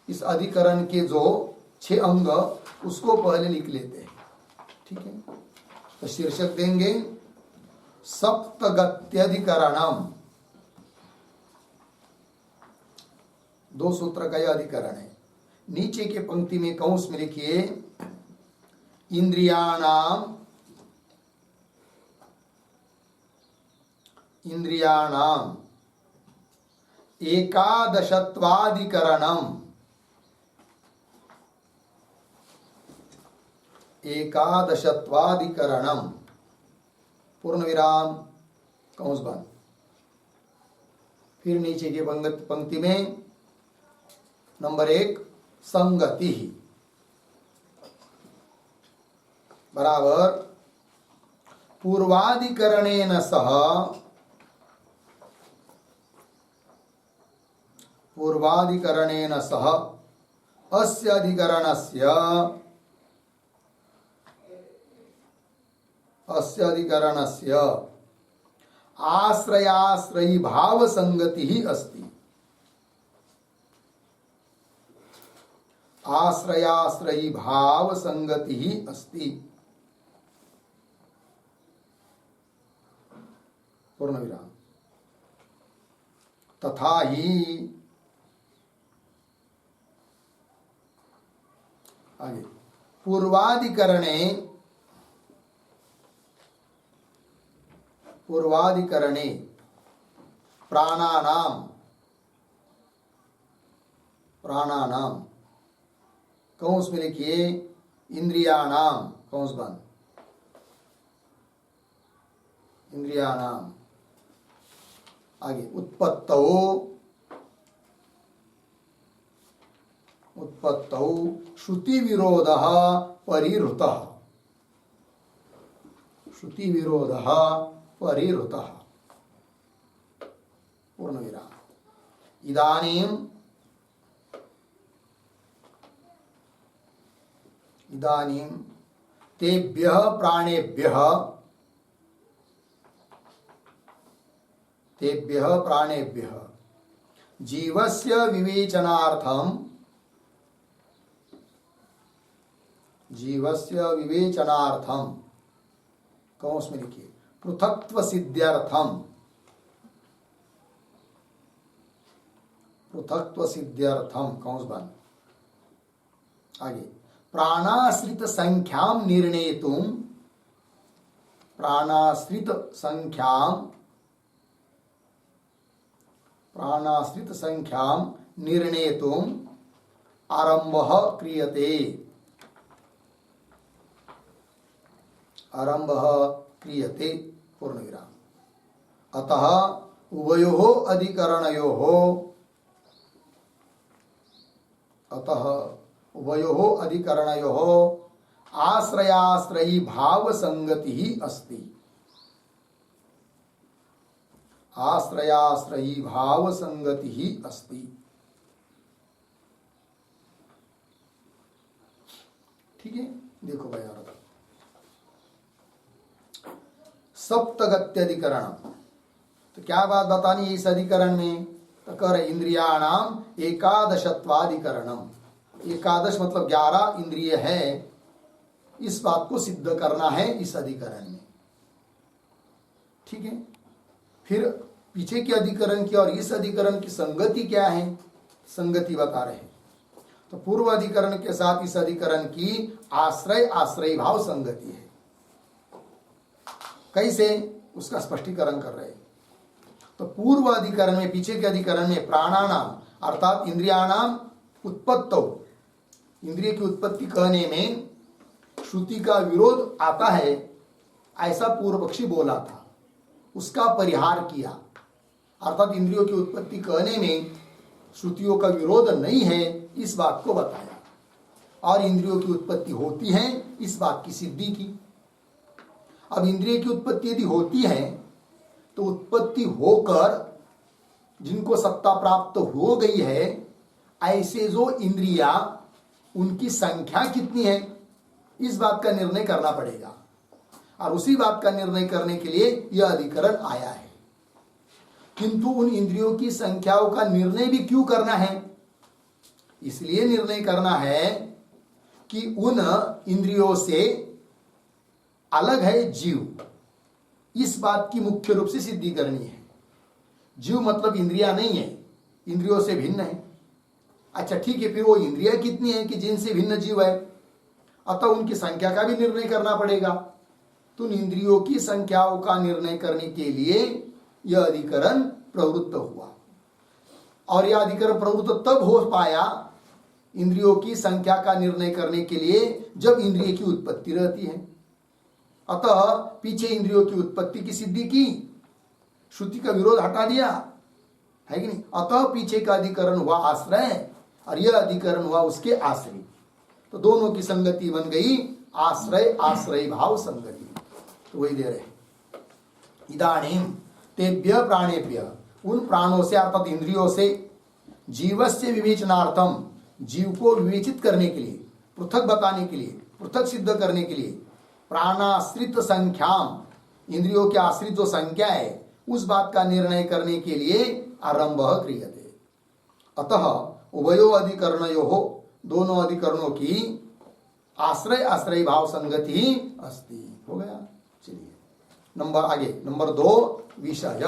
इस अधिकरण के जो 6 अंग उसको पहले लिख लेते हैं, ठीक है। तो शीर्षक देंगे सप्तगत्यधिकरणम, 2 सूत्र का यह अधिकरण है। नीचे के पंक्ति में कंस में लिखिए इंद्रियाणाम एकादशत्वाधिकरणम, एकादशत्वाधिकरणम पूर्ण विराम कंस बंद। फिर नीचे की पंक्ति में नंबर 1 संगति बराबर पूर्वाधिकरणेन सह, पूर्वाधिकरणेन सह अस्य अधिकरणस्य आश्रयाश्रयी भाव संगति ही अस्ति, आश्रयाश्रयी भाव संगति ही अस्ति पूर्ण विराम। तथा ही आगे पूर्वाधिकरणे प्राणानाम कंस में लिखिए इंद्रियाणाम कंस बंद, इंद्रियाणाम। आगे उत्पत्तौ श्रुति विरोधः परिहृतः, श्रुति विरोधः परिहृतः। पूर्ण विराम। इदानीम इदानीम तेभ्यः प्राणेभ्यः जीवस्य विवेचनार्थम कौंस में लिखिए पृथक्त्व सिद्ध्यर्थम कौंस बंद। आगे प्राणाश्रित संख्याम निर्णेतुम आरंभः क्रियते पूर्ण विराम। अतः उभयोः अधिकरणयोः आश्रयाश्रयी भाव संगति ही अस्ति। ठीक है, देखो भाई यार, सप्तगत्यधिकरण, तो क्या बात बतानी है इस अधिकरण में? तो कर इंद्रियाणाम एकादशत्वाधिकरणम, एकादश मतलब 11 इंद्रिय है, इस बात को सिद्ध करना है इस अधिकरण में। ठीक है, फिर पीछे के अधिकरण की और इस अधिकरण की संगति क्या है, संगति बता रहे हैं। तो पूर्व अधिकरण के साथ इस अधिकरण की आश्रय भाव संगति है। कैसे, उसका स्पष्टीकरण कर रहे हैं। तो पूर्व अधिकरण में, पीछे के अधिकरण में प्राणानाम अर्थात इंद्रियाणाम उत्पत्तौ, इंद्रिय की उत्पत्ति कहने में श्रुति का विरोध आता है, ऐसा पूर्व पक्षी बोला था, उसका परिहार किया। अर्थात इंद्रियों की उत्पत्ति कहने में श्रुतियों का विरोध नहीं है, इस बात को बताया, और इंद्रियों की उत्पत्ति होती है, इस बात की सिद्धि की। अब इंद्रिय की उत्पत्ति यदि होती है तो उत्पत्ति होकर जिनको सत्ता प्राप्त हो गई है, ऐसे जो इंद्रिया, उनकी संख्या कितनी है, इस बात का निर्णय करना पड़ेगा। और उसी बात का निर्णय करने के लिए यह अधिकरण आया है। किंतु उन इंद्रियों की संख्याओं का निर्णय भी क्यों करना है? इसलिए निर्णय करना है कि उन इंद्रियों से अलग है जीव, इस बात की मुख्य रूप से सिद्धि करनी है। जीव मतलब इंद्रिया नहीं है, इंद्रियों से भिन्न है। अच्छा ठीक है, फिर वो इंद्रिया कितनी है कि जिनसे भिन्न जीव है, अतः उनकी संख्या का भी निर्णय करना पड़ेगा। तो उन इंद्रियों की संख्याओं का निर्णय करने के लिए यह अधिकरण प्रवृत्त हुआ। और यह अधिकरण प्रवृत्त तब हो पाया इंद्रियों की संख्या का निर्णय करने के लिए जब इंद्रिय की उत्पत्ति रहती है। अतः पीछे इंद्रियों की उत्पत्ति की सिद्धि की, श्रुति का विरोध हटा दिया, है कि नहीं? अतः पीछे का अधिकरण हुआ आश्रय और यह अधिकरण हुआ उसके आश्रय, तो दोनों की संगति बन गई आश्रय भाव संगति। तो वही दे रहे, इदानीम तेभ्य प्राणेभ्य, उन प्राणों से अर्थात इंद्रियों से, जीवस्य विवेचनार्थम, जीव को विवेचित करने के लिए, पृथक बताने के लिए, पृथक सिद्ध करने के लिए, प्राणाश्रित संख्याम, इंद्रियों के आश्रित जो संख्या है उस बात का निर्णय करने के लिए आरंभ क्रियते। अतः उभयो अधिकरणयोः, दोनों अधिकरणों की आश्रय भाव संगति ही अस्ति। हो गया। चलिए नंबर आगे, नंबर 2 विषय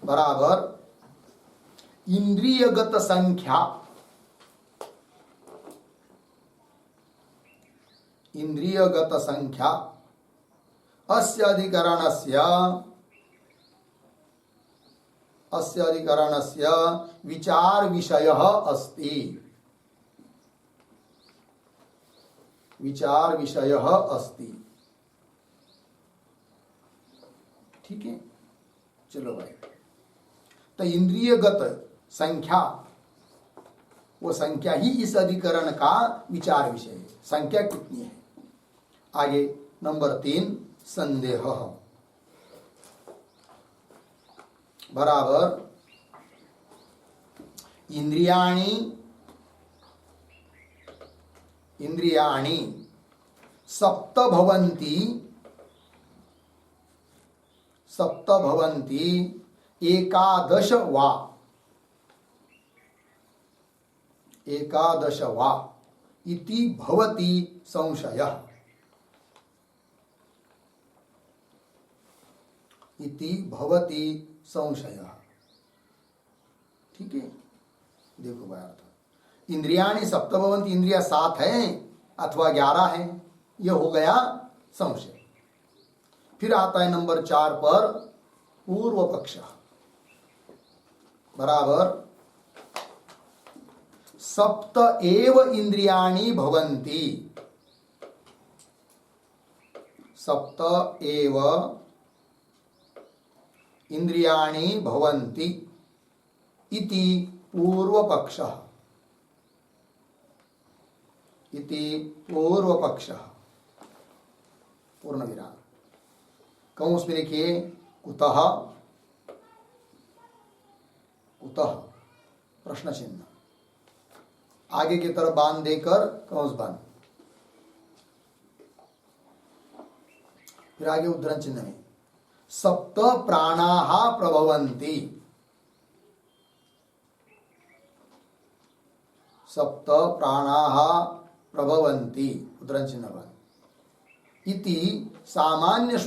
बराबर इंद्रियगत संख्या, इंद्रियगत संख्या अस्य अधिकरणस्य विचार विषयः अस्ति, विचार विषयः अस्ति। ठीक है, चलो भाई। तो इंद्रियगत संख्या, वो संख्या ही इस अधिकरण का विचार विषय है। संख्या कितनी है? आगे नंबर 3 संदेह, बराबर इंद्रियाणि इंद्रियाणि सप्त भवन्ति एकादश वा इति भवति संशयः। ठीक है, देखो भाई अर्थ, इंद्रियाणि सप्त भवन्ति, इंद्रिया 7 हैं अथवा 11 हैं, यह हो गया संशय। फिर आता है नंबर 4 पर पूर्व पक्ष, बराबर सप्त एव इंद्रियाणि भवन्ति, सप्त एव इंद्रियाणि भवन्ति इति पूर्वपक्षः, पूर्ण विराम। कंस में लिखिए कुतः, प्रश्न चिन्ह, आगे की तरफ बांध देकर कंस बांध, फिर आगे उद्धरण चिन्ह में सप्त प्राणाः प्रभवन्ति, सप्त प्राणाः प्रभवन्ति, उद्धरण चिन्ह बांध, इति सामान्य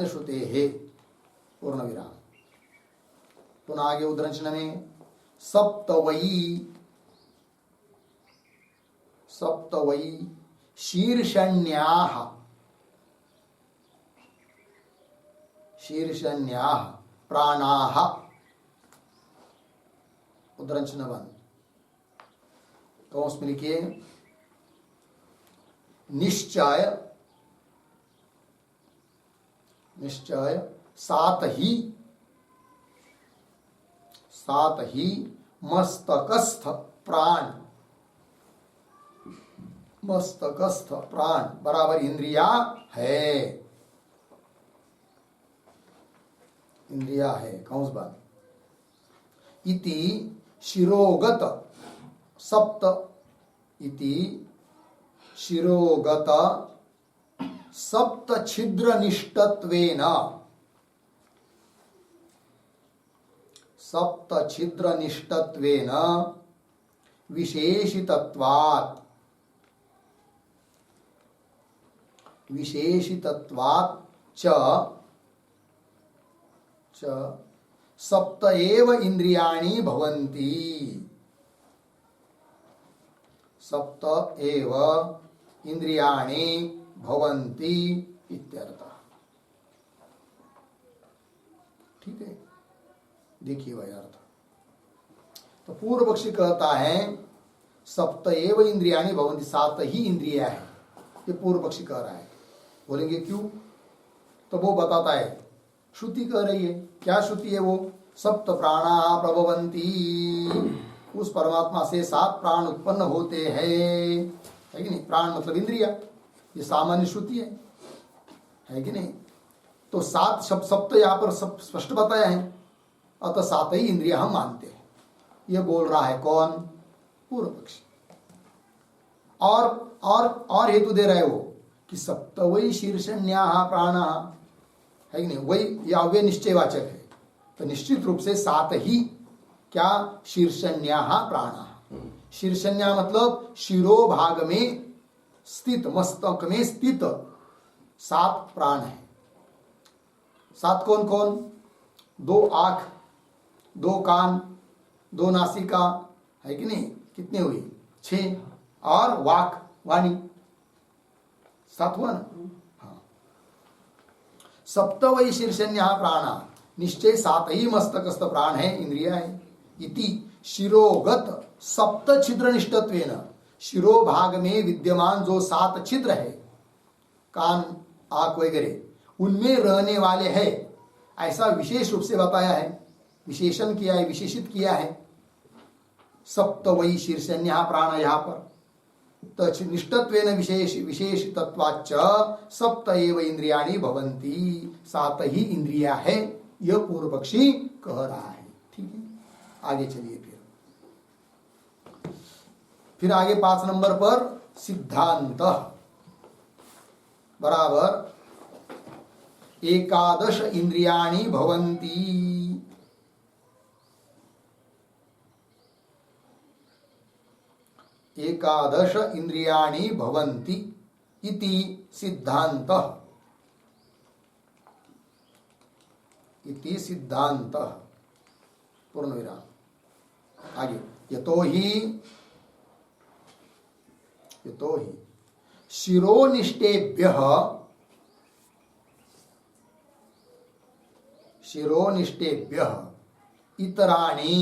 श्रुतेः, पूर्ण विराम। पुनः आगे उद्धरण चिन्ह में सप्त वै शीर्षण्याः प्राणाः, उद्धरण चिन्ह बंद, कंस में लिखिए निश्चय सात ही मस्तकस्थ प्राण बराबर इंद्रिया है, कंस बंद, इति शिरोगत सप्त छिद्र निष्ठत्वेन विशेषितत्वात् च सप्त एव इंद्रियाणि भवन्ति, इत्यर्थः। ठीक है, देखिए भाई अर्थ। तो पूर्व पक्षी कहता है सप्त एव इंद्रियाणि भवन्ति, 7 ही इंद्रिया है, ये पूर्व पक्षी कह रहा है। बोलेंगे क्यों? तो वो बताता है, श्रुति कह रही है। क्या श्रुति है वो? सप्त प्राणा प्रभवन्ति, उस परमात्मा से 7 प्राण उत्पन्न होते हैं, है कि नहीं? प्राण मतलब इंद्रिया, ये सामान्य श्रुति है कि नहीं? तो 7 शब्द सप्त यहाँ पर सब स्पष्ट बताया है, अतः 7 ही इंद्रिया हम मानते हैं। ये बोल रहा है कौन? पूर्व पक्षी। और हेतु दे रहे हो कि सप्त वही शीर्षण्याः प्राणः, है कि नहीं? वही या वे निश्चयवाचक है, तो निश्चित रूप से 7 ही क्या? शीर्षण्याः प्राणः। शीर्षण्या मतलब शिरोभाग में स्थित, मस्तक में स्थित 7 प्राण है। 7 कौन कौन? 2 आंख, 2 कान, 2 नासिका, है कि नहीं? कितने हुई? 6, और वाणी 7 हुआ ना? हाँ। सप्त वै शीर्षण्यः प्राणा, निश्चय 7 ही मस्तकस्थ प्राण है, इंद्रिया है। इति शिरोगत सप्त छिद्र निष्ठत्वेन, शिरोभाग में विद्यमान जो 7 छिद्र है, कान, आंख वगैरह, उनमें रहने वाले है, ऐसा विशेष रूप से बताया है, विशेषण किया है, विशेषित किया है। सप्त वही शीर्षण्यः प्राण, यहाँ पर निष्ठत्वेन विशेषितत्वाच्च सप्त एव इंद्रियाणि भवन्ति, 7 ही इंद्रिया है, यह पूर्व पक्षी कह रहा है। ठीक है, आगे चलिए। फिर आगे 5 नंबर पर सिद्धांत बराबर 11 इंद्रियाणि भवन्ति, 11 इंद्रियाणि भवन्ति इति सिद्धान्तः, इति सिद्धान्तः पूर्ण विराम। आगे यतो ही शिरोनिष्ठेभ्यः इतराणि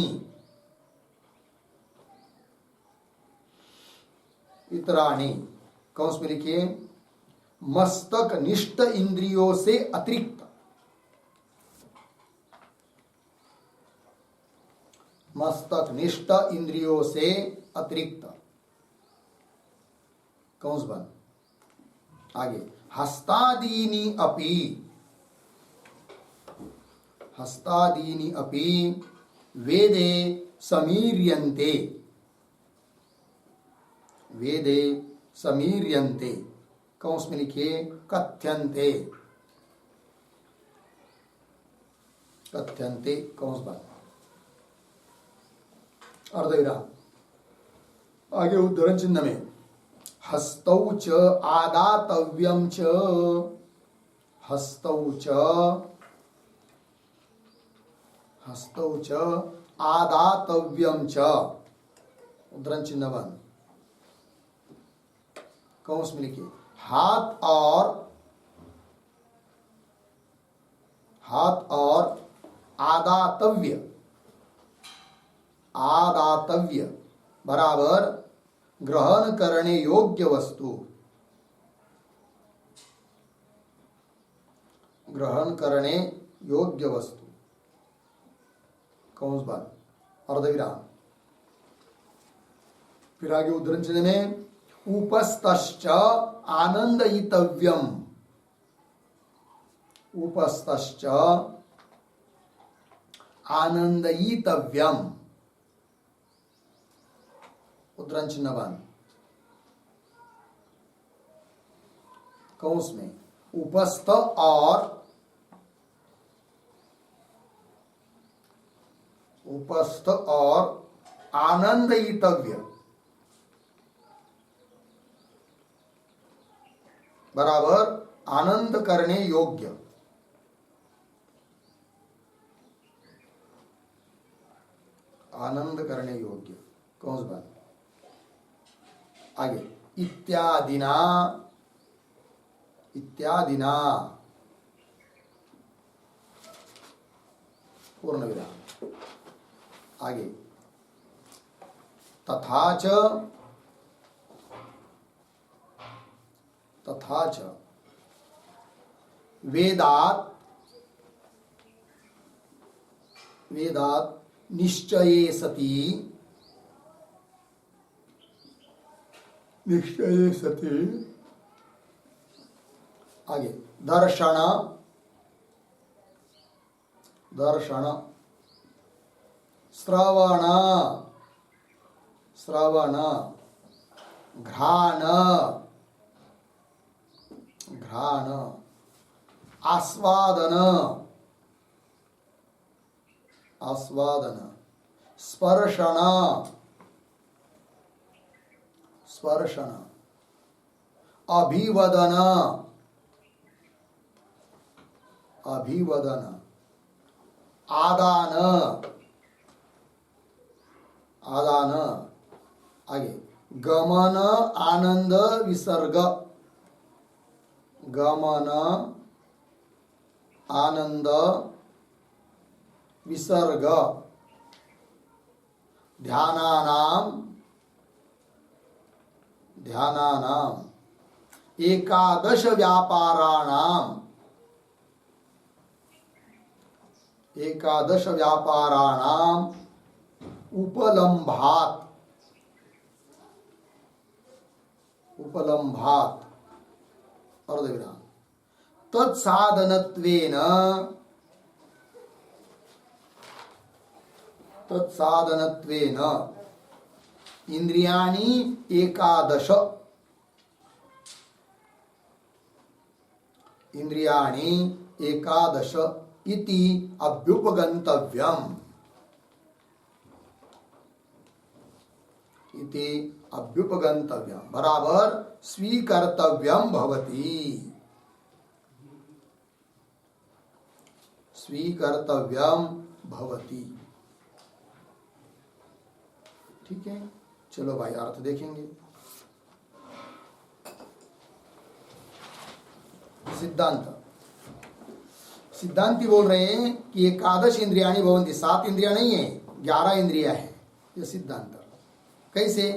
कौंस में लिखिए मस्तक निष्ठ इंद्रियों से अतिरिक्त, मस्तक निष्ठ इंद्रियों से अतिरिक्त कौंस बन। आगे हस्तादीनि अपि वेदे समीर्यन्ते कौंस में लिखिए कथ्यन्ते कौंस बन अर्धविराम। आगे उद्धरण चिन्ह में हस्तौ च आदातव्यं च, हस्तौ च आदातव्यं च उद्धरण चिन्ह बन कौंस में लिखिए हाथ और आदातव्य बराबर ग्रहण करने योग्य वस्तु, ग्रहण करने योग्य वस्तु कौंस बन अर्धविराम। फिर आगे उद्धरण चिन्ह में उपस्तश्च आनंदयितव्यम, उपस्तश्च आनंदयितव्यम उद्धरण चिन्ह बन कौंस में उपस्थ और आनंदयितव्य बराबर आनंद करने योग्य, आनंद करने योग्य कौन सी बात। आगे इत्यादिना पूर्ण विराम। आगे तथा च वेदात निश्चये सति आगे दर्शन श्रवण घ्राण आस्वादन स्पर्शन अभिवदन आदान आगे गमन आनंद विसर्ग, गमन आनंद विसर्ग ध्यानानाम एकादश व्यापाराणाम उपलम्भात उपलम्भात् अर्धविराम तत्साधनत्वेन इंद्रियाणि एकादश इति अभ्युपगन्तव्यम् बराबर स्वीकर्तव्यं भवति। ठीक है, चलो भाई अर्थ देखेंगे। सिद्धांती बोल रहे हैं कि एकादश इंद्रियाणि भवन्ति, 7 इंद्रिया नहीं है, 11 इंद्रिया है। ये सिद्धांत कैसे?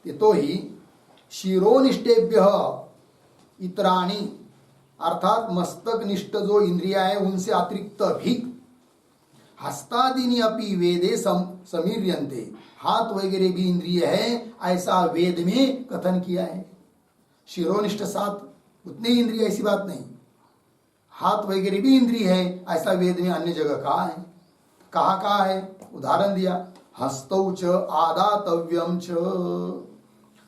ये तो ही शिरोनिष्ठेभ्य इतराणि, अर्थात मस्तक निष्ठ जो इंद्रिया है उनसे अतिरिक्त भी हस्तादीनि अपि वेदे समीर्यन्ते, हाथ वगैरह भी इंद्रिय है ऐसा वेद में कथन किया है। शिरोनिष्ठ 7 उतने इंद्रिय, ऐसी बात नहीं। हाथ वगैरह भी इंद्रिय है ऐसा वेद में अन्य जगह कहा है। कहा है? उदाहरण दिया, हस्तौ च आदातव्यम च,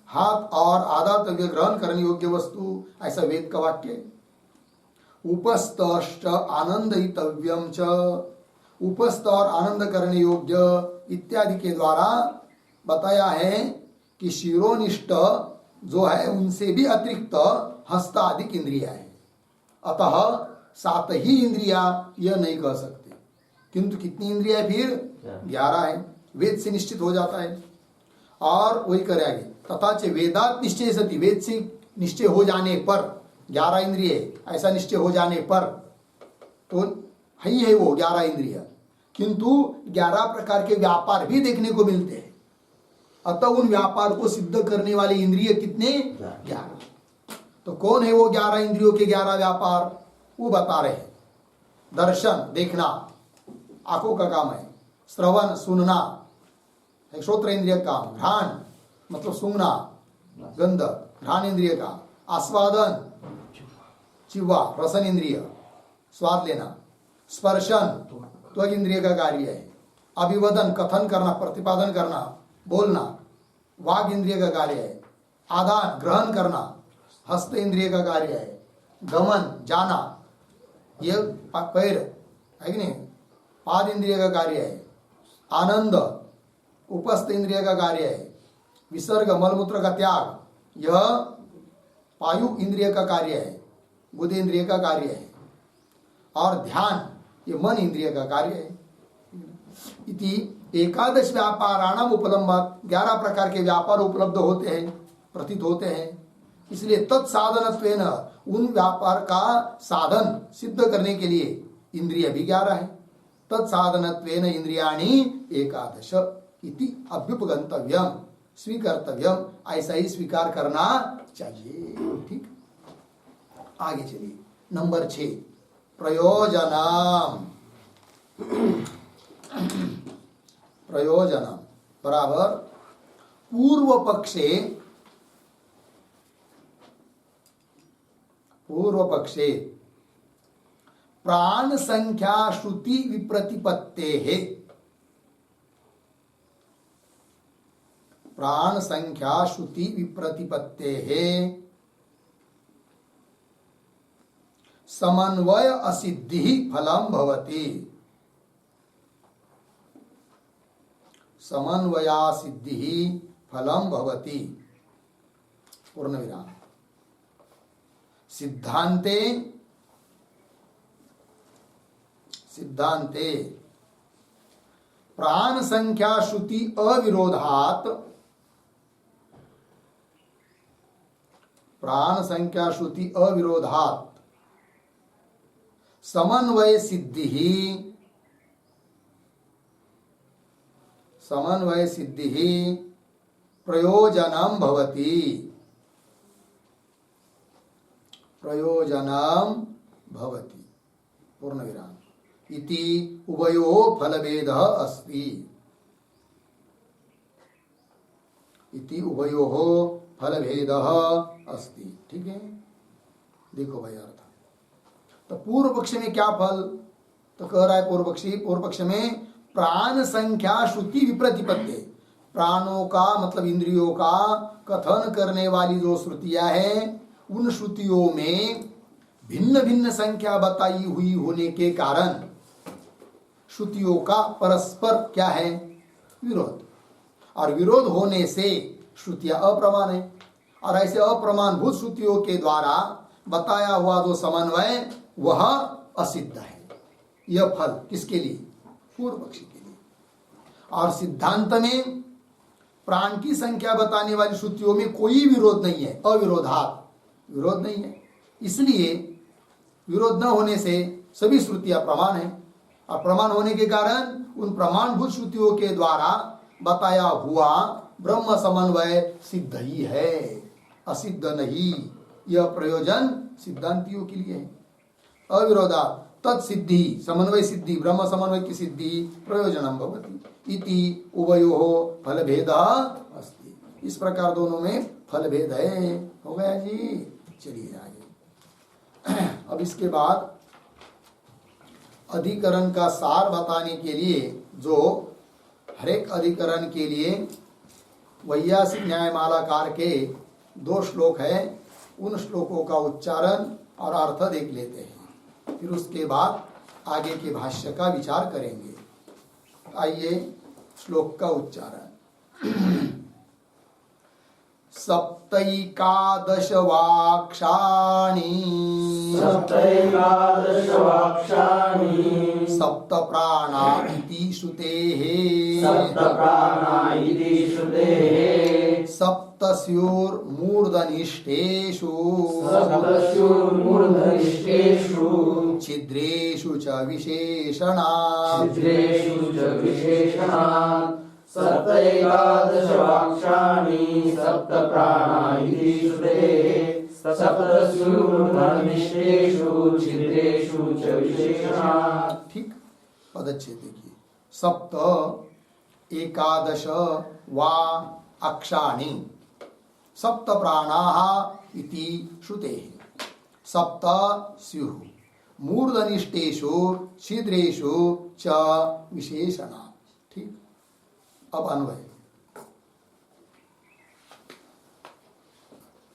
हाथ और आदातव्य ग्रहण करने योग्य वस्तु, ऐसा वेद का वाक्य है। उपस्थश्च आनंदयितव्यम च, उपस्थ और आनंद करने योग्य इत्यादि के द्वारा बताया है कि शिरोनिष्ठ जो है उनसे भी अतिरिक्त हस्त आदि इंद्रिया है। अतः 7 ही इंद्रिया यह नहीं कह सकते, किंतु कितनी इंद्रिया है फिर? 11 है। वेद से निश्चित हो जाता है। और वही करेंगे, तथा च वेदात निश्चय सती, वेद से निश्चय हो जाने पर 11 इंद्रिय, ऐसा निश्चय हो जाने पर तो ही है वो 11 इंद्रिय, किंतु 11 प्रकार के व्यापार भी देखने को मिलते हैं। अतः उन व्यापार को सिद्ध करने वाले इंद्रिय कितने? 11। तो कौन है वो 11 इंद्रियों के 11 व्यापार? वो बता रहे हैं। दर्शन देखना, आंखों का काम है। श्रवण सुनना, श्रोत्र इंद्रिय का। घ्राण मतलब सूंघना, गंध घ्राण इंद्रिय का। आस्वादन जिह्वा रसन इंद्रिय, स्वाद लेना। स्पर्शन त्वग इंद्रिय का कार्य है। अभिवदन कथन करना, प्रतिपादन करना, बोलना, वाग इंद्रिय का कार्य है। आदान ग्रहण करना, हस्त इंद्रिय का कार्य है। गमन जाना, ये पैर है कि नहीं, पाद इंद्रिय का कार्य है। आनंद उपस्थ इंद्रिय का कार्य है। विसर्ग मलमूत्र का त्याग, यह पायु इंद्रिय का कार्य है, बुद्धि इंद्रिय का कार्य है। और ध्यान, ये मन इंद्रिय का कार्य है। इति एकादश व्यापाराणाम उपलम्बात, 11 प्रकार के व्यापार उपलब्ध होते हैं, प्रतीत होते हैं। इसलिए तत्साधनत्वेन, उन व्यापार का साधन सिद्ध करने के लिए इंद्रिय भी 11 है। तत्साधनत्वेन इंद्रियाणि एकादश इति अभ्युपगंतव्यम, स्वीकर्तव्यम, ऐसा ही स्वीकार करना चाहिए। ठीक, आगे चलिए। नंबर 6 प्रयोजनम। प्रयोजनम बराबर पूर्व पक्षे प्राण संख्या श्रुति विप्रतिपत्ते है। प्राण संख्या श्रुति विप्रतिपत्ते है समन्वय असिद्धि फलम भवति। समन्वया सिद्धि फलम भवति। पूर्ण विराम। सिद्धांते प्राण संख्या श्रुति अविरोधात्, प्राण संख्या श्रुति अविरोधात् समन्वय सिद्धि प्रयोजनम भवति। पूर्ण विराम। इति उभयोः फलभेदः अस्ति। इति उभयोः फल भेदः अस्ति। ठीक है, देखो भाई अर्थ। तो पूर्व पक्ष में क्या फल? तो कह रहा है पूर्व पक्ष में प्राण संख्या श्रुति विप्रतिपत्ति, प्राणों का मतलब इंद्रियों का कथन करने वाली जो श्रुतियां हैं, उन श्रुतियों में भिन्न भिन्न संख्या बताई हुई होने के कारण श्रुतियों का परस्पर क्या है? विरोध। और विरोध होने से श्रुतियां अप्रमाण है, और ऐसे अप्रमाणभूत श्रुतियों के द्वारा बताया हुआ जो समन्वय वह असिद्ध है। यह फल किसके लिए? पूर्व पक्षी के लिए। और सिद्धांत में प्राण की संख्या बताने वाली श्रुतियों में कोई विरोध नहीं है, अविरोधात् विरोध नहीं है, इसलिए विरोध न होने से सभी श्रुतियां प्रमाण है। और प्रमाण होने के कारण उन प्रमाणभूत श्रुतियों के द्वारा बताया हुआ ब्रह्म समन्वय सिद्ध ही है, असिद्ध नहीं। यह प्रयोजन सिद्धांतियों के लिए है। अविरोधा तत्सिद्धि समन्वय सिद्धि, ब्रह्म समन्वय की सिद्धि प्रयोजनम भवति इति उभयोः फल भेदः अस्ति। इस प्रकार दोनों में फल भेद है। हो गया जी, चलिए आगे। अब इसके बाद अधिकरण का सार बताने के लिए, जो हरेक अधिकरण के लिए वैयासिक न्यायमालाकार के 2 श्लोक है, उन श्लोकों का उच्चारण और अर्थ देख लेते हैं, फिर उसके बाद आगे के भाष्य का विचार करेंगे। आइए श्लोक का उच्चारण। सप्तैकादश वाक्षाणि सप्त प्राणा इति श्रुतेः सप्तस्योर्मूर्धनिष्ठेषु छिद्रेषु च विशेषणात् सप्तैकादश वाक्षाणि सप्त प्राणा इति श्रुतेः सप्तस्योर्मूर्धनिष्ठेषु छिद्रेषु च विशेषणात्। ठीक, पदच्छेद देखिए। सप्त एकादश वा अक्षाणि सप्त प्राणाः इति श्रुतेः सप्त स्युः मूर्धनिष्ठेषु छिद्रेषु च विशेषणात्। ठीक, अब अन्वय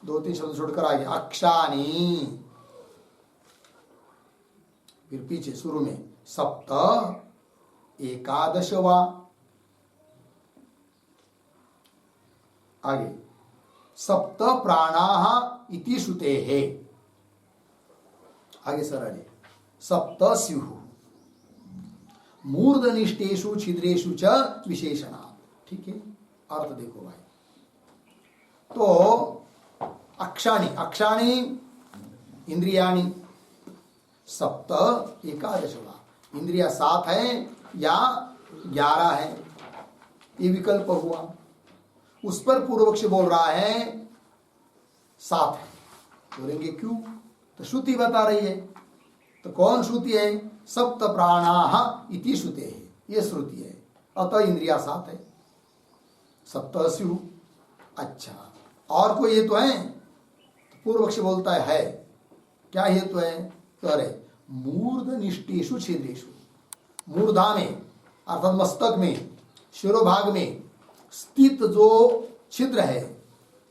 2-3 शब्द छोड़कर आगे। अक्षाणि, फिर पीछे शुरू में सप्त एकादश वा, आगे सप्त प्राणाः इति श्रुतेः, आगे सरल सप्त स्युः मूर्धनिष्ठेषु छिद्रेषु च विशेषणात्। ठीक है, अर्थ देखो भाई। तो अक्षाणि, अक्षाणि इंद्रियाणि, सप्त एकादश वा, इंद्रिया 7 है या 11 है, ये विकल्प हुआ। उस पर पूर्व पक्ष बोल रहा है 7 है। बोलेंगे क्यों? तो श्रुति बता रही है। तो कौन श्रुति है? सप्त प्राणाः इति श्रुते है, ये श्रुति है। अतः इंद्रिया 7 है, सप्त स्यु। अच्छा, और कोई हेतु है? तो पूर्व पक्ष बोलता है क्या हेतु है? तो अरे मूर्धनिष्ठेषु छिद्रेषु, मूर्धा में अर्थात मस्तक में, शिरोभाग में स्थित जो छिद्र है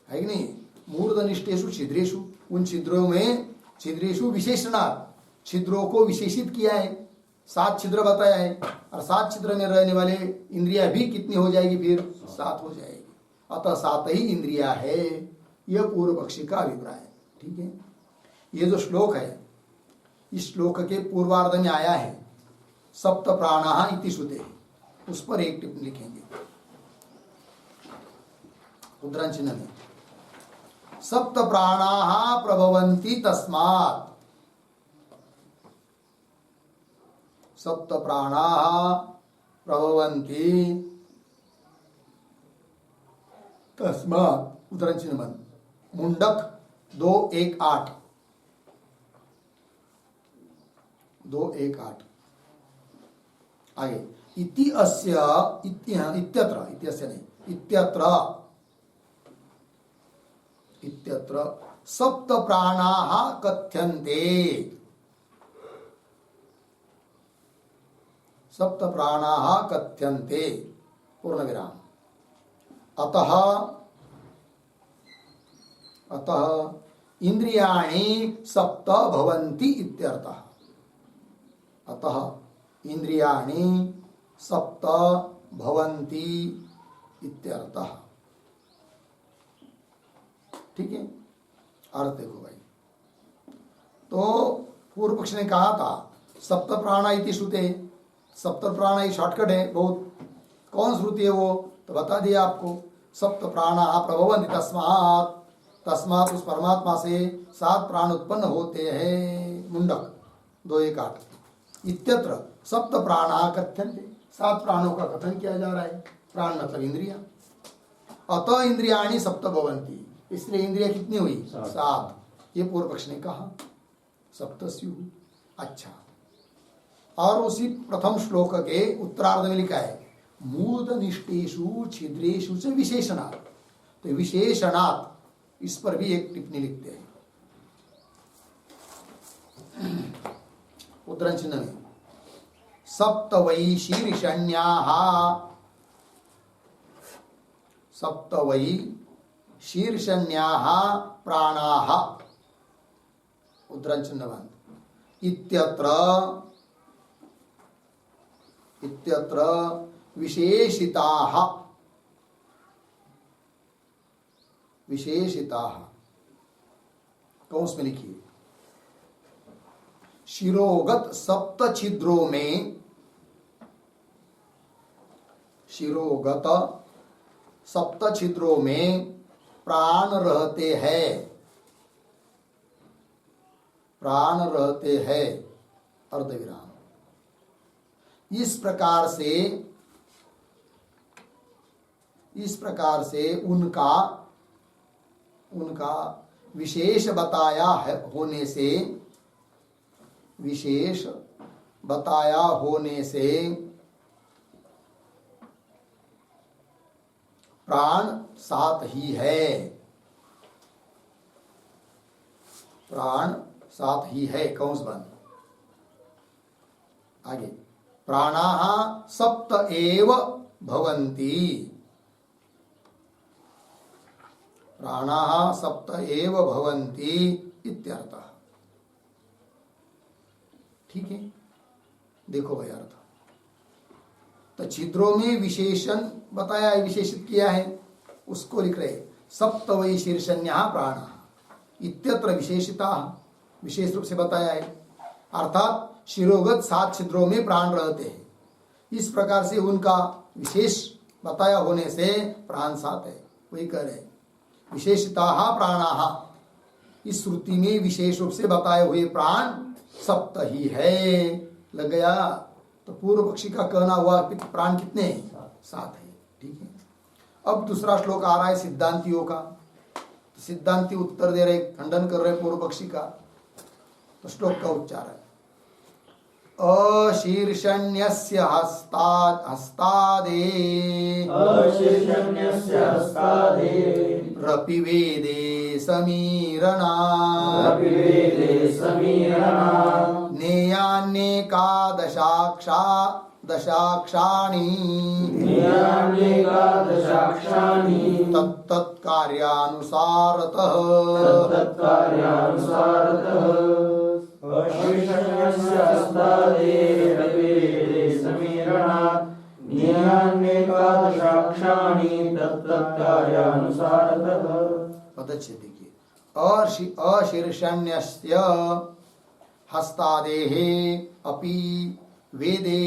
कि नहीं, मूर्धनिष्ठेषु छिद्रेषु, उन छिद्रों में, छिद्रेषु विशेषणात्, छिद्रों को विशेषित किया है। 7 छिद्र बताया है, और 7 छिद्र में रहने वाले इंद्रिया भी कितनी हो जाएगी? फिर 7 हो जाएगी। अतः 7 ही इंद्रिया है, यह पूर्व पक्षी का अभिप्राय है। ठीक है, ये जो श्लोक है, इस श्लोक के पूर्वार्ध में आया है सप्त प्राणाः इति श्रुतेः, उस पर एक टिप्पणी लिखेंगे उद्धरण चिन्ह में। सप्त प्राणाः प्रभवन्ति तस्मात्, सप्त प्राणाः प्रभवन्ति तस्मात्, उद्धरण चिन्ह बंद। मुंडक 2:1-8, 2:1-8 आगे। इति अस्य इत्यत्र, इत्यस्य नहीं, इत्यत्र इत्यत्र सप्त प्राणाः कथ्यन्ते। सप्त प्राणाः कथ्यन्ते पूर्ण विराम। अतः इंद्रियाणि सप्त भवन्ति इत्यर्थः। अतः इंद्रियाणि सप्त भवन्ति इत्यर्थः। ठीक है, अर्थ देखो भाई। तो पूर्व पक्ष ने कहा था सप्त प्राणा इति श्रुते, सप्त प्राणा ये शॉर्टकट है बहुत। कौन श्रुति है वो तो बता दिया आपको। सप्त प्राणा प्रभवन्ति तस्मात्, तस्मात् उस परमात्मा से 7 प्राण उत्पन्न होते हैं। मुंडक 2:1 इत्यत्र सप्त प्राणा कथ्यन्ते, 7 प्राणों का कथन किया जा रहा है। प्राण मतलब इंद्रिया। अतः इंद्रियाणि सप्त भवन्ति, इसलिए इंद्रिया कितनी हुई 7। ये पूर्व पक्ष ने कहा सप्तस्यु। अच्छा, और उसी प्रथम श्लोक के उत्तरार्ध में लिखा है मूर्ध निष्ठेषु छिद्रेषु च विशेषणात्। तो विशेषणात् इस पर भी एक टिप्पणी लिखते हैं उद्धरण चिन्ह में। सप्त वै शीर्षण्याः, सप्त वै शीर्षण्याः प्राणाः उद्धरण चिन्ह बंद। इत्यत्र विशेषिताः, विशेषिताः कौंस में लिखिए शिरोगत सप्त छिद्रों में, शिरोगत सप्त छिद्रों में प्राण रहते हैं, प्राण रहते हैं अर्धविराम। इस प्रकार से उनका विशेष बताया है होने से, विशेष बताया होने से प्राण 7 ही है, प्राण 7 ही है कौंस बंद। आगे प्राणाः सप्त एव भवन्ति, प्राणाः सप्त एव भवन्ति इत्यर्थः। ठीक है, देखो भाई अर्थ। तो छिद्रों में विशेषण बताया है, विशेषित किया है, उसको लिख रहे सप्त वै शीर्षण्यः प्राणाः इत्यत्र विशेषिताः, विशेष रूप से बताया है। अर्थात शिरोगत 7 छिद्रों में प्राण रहते हैं। इस प्रकार से उनका विशेष बताया होने से प्राण 7 है। वही कह रहे विशेषिताः प्राणाः, इस श्रुति में विशेष रूप से बताए हुए प्राण सप्त ही है। लग गया। तो पूर्व पक्षी का कहना हुआ प्राण कितने हैं 7 है। ठीक है, अब दूसरा श्लोक आ रहा है सिद्धांतियों का। तो सिद्धांति उत्तर दे रहे, खंडन कर रहे पूर्व पक्षी का। तो श्लोक का उच्चार है अशीर्षण्यस्य हस्तादे, अशीर्षण्यस्य हस्तादे रपि वेदे समीरणा, रपि वेदे समीरणा दशाक्षाणि ज्ञानेकादशाक्षाणि तत्तत्कार्यानुसारतः, तत्तत्कार्यानुसारतः अशीर्षण्यस्य हस्तादे रपि वेदे समीरणा ज्ञानेकादशाक्षाणि तत्तत्कार्यानुसारतः। पदच्छेद देखिए अशीर्षण्यस्य हस्तादेः अपि वेदे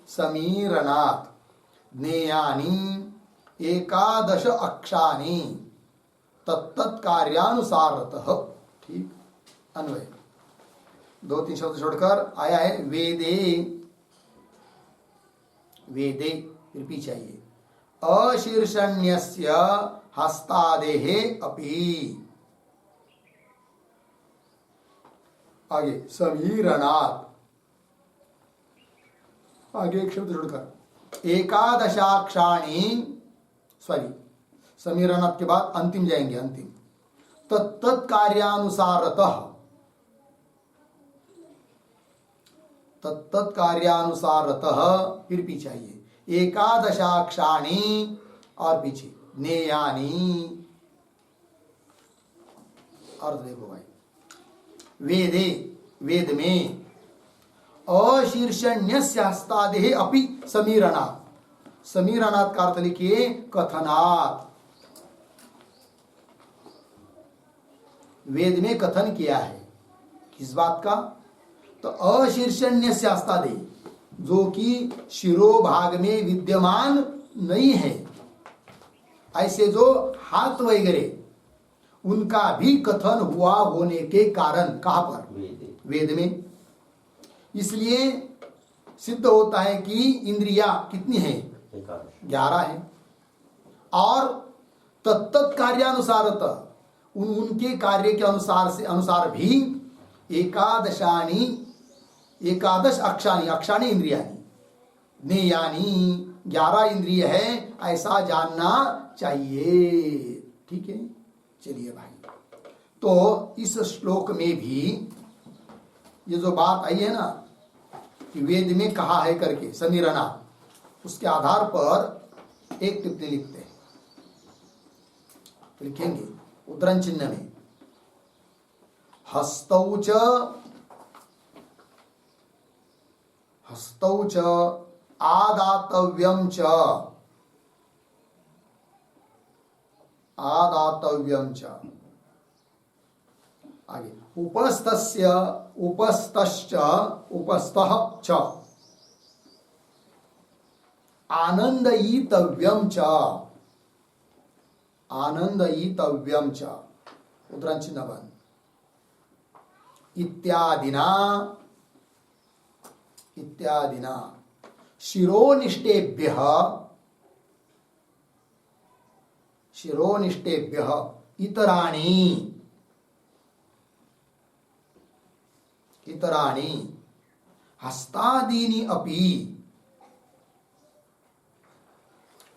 समीरणात् ज्ञेयानि 11 अक्षानि तत्तत्कार्यानुसारतः। ठीक, अन्वय 2-3 शब्द छोड़कर आया है वेदे, वेदे फिर पीछे आइए अशीर्षण्यस्य हस्तादेः अपि, आगे समीरणात्, आगे एक शब्द जोड़कर 11 समीरणात् के बाद अंतिम जाएंगे, अंतिम तत्तत् कार्यानुसारतः, तत्तत् कार्यानुसारतः, फिर पीछे आइए, एकादशाक्षाणि और पीछे ज्ञेयानि। अर्थ देखो भाई, वेदे, वेद में अशीर्षण्यस्य हस्तादेः अपि समीरणात्, समीरणात् का अर्थ लिखिए कथनात्। वेद में कथन किया है किस बात का? तो अशीर्षण्यस्य हस्तादेः, जो कि शिरोभाग में विद्यमान नहीं है, ऐसे जो हाथ वगैरह उनका भी कथन हुआ होने के कारण, कहां पर? वेद में। इसलिए सिद्ध होता है कि इंद्रिया कितनी है? 11 है। और तत्त कार्यानुसारत, उनके कार्य के अनुसार भी एकादशानी, एकादश अक्षाणी, अक्षाणी इंद्रियानी, ज्ञेयानी, 11 इंद्रिय है, ऐसा जानना चाहिए। ठीक है, चलिए भाई, तो इस श्लोक में भी ये जो बात आई है ना कि वेद में कहा है करके समीरणा, उसके आधार पर एक टिप्पणी लिखते हैं, लिखेंगे उद्धरण चिन्ह में, हस्तौ च आदातव्यं च, आदातव्यं च, आगे उपस्थस्य, उपस्थश्च, उपस्थः च, आनंदयितव्यं च, आनंदयितव्यं च, उद्धरण चिन्ह बंद, इत्यादिना, इत्यादिना शिरोनिष्ठेभ्यः, शिरोनिष्ठेभ्यः इतराणि, इतराणि हस्तादीनि अपि,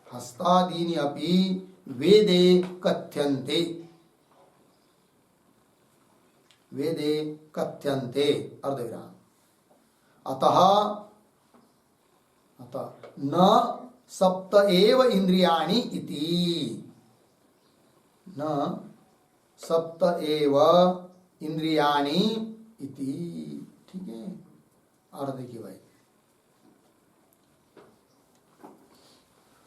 हस्तादीनि अपि वेदे कथ्यन्ते, वेदे कथ्यन्ते, अर्धविराम। अतः, अतः न सप्त एव इंद्रियाणि इति, न सप्त एव इंद्रियाणि इति। ठीक है, और देखिए भाई,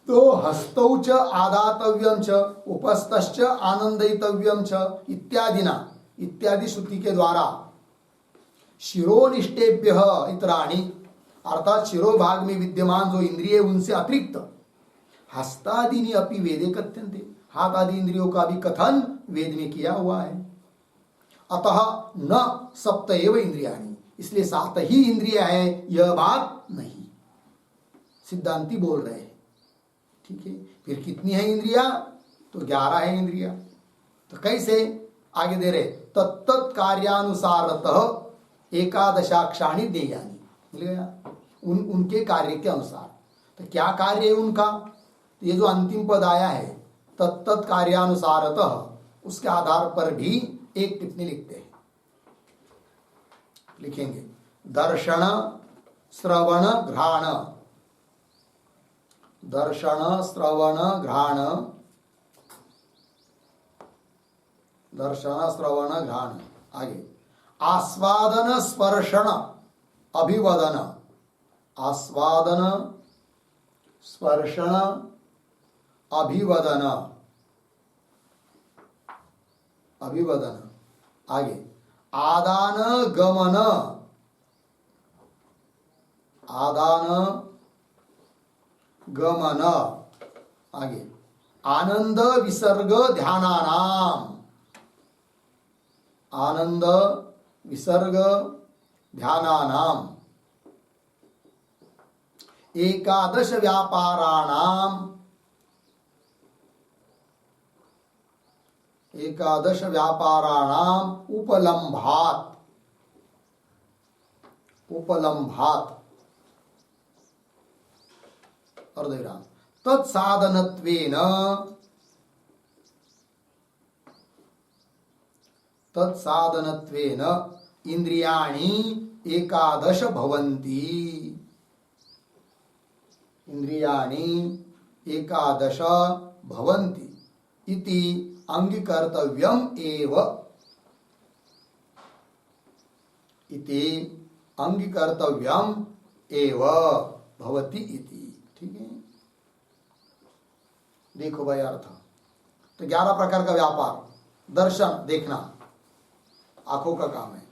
तो हस्तौ च आदातव्यं च, उपस्थश्च आनंदितव्यं च, इत्यादिना, इत्यादि श्रुति के द्वारा शिरोनिष्ठेभ्यः इतराणि, अर्थात शिरोभाग में विद्यमान जो इंद्रिय उनसे अतिरिक्त, हस्तादीनि अपि वेदे कथ्यन्ते, हाथ आदि इंद्रियों का भी कथन वेद में किया हुआ है। अतः न सप्त एव इंद्रियाणि, इसलिए 7 ही इंद्रिय है, यह बात नहीं, सिद्धांती बोल रहे हैं। ठीक है, फिर कितनी है इंद्रिया? तो 11 है इंद्रिया। तो कैसे? आगे दे रहे, तत्त कार्यानुसारतः एकादशाक्षाणि ज्ञेयानि, मिल गया, उनके कार्य के अनुसार। तो क्या कार्य है उनका? तो ये जो अंतिम पद आया है तत्त कार्यानुसारतः, उसके आधार पर भी एक टिप्पणी लिखते हैं, लिखेंगे दर्शन श्रवण घ्राण, दर्शन श्रवण घ्राण, दर्शन श्रवण घ्राण, आगे आस्वादन स्पर्शण अभिवदन, आस्वादन स्पर्शण अभिवदन, अभिवदन, आगे आदान गमन, आदान गमन, आगे आनंद विसर्ग ध्यानानाम, आनंद विसर्ग ध्यानानाम, एकादश व्यापाराणाम, एकादश व्यापाराणाम उपलम्भात, उपलम्भात, अर्धविराम, तत्साधनत्वेन, तत्साधनत्वेन इंद्रियाणि एकादश भवन्ति। इंद्रियाणि एकादश भवन्ति इति अंगीकर्तव्यम एव। इति अंगीकर्तव्यम एव भवति इति। ठीक है, देखो भाई अर्थ। तो 11 प्रकार का व्यापार, दर्शन देखना आंखों का काम है,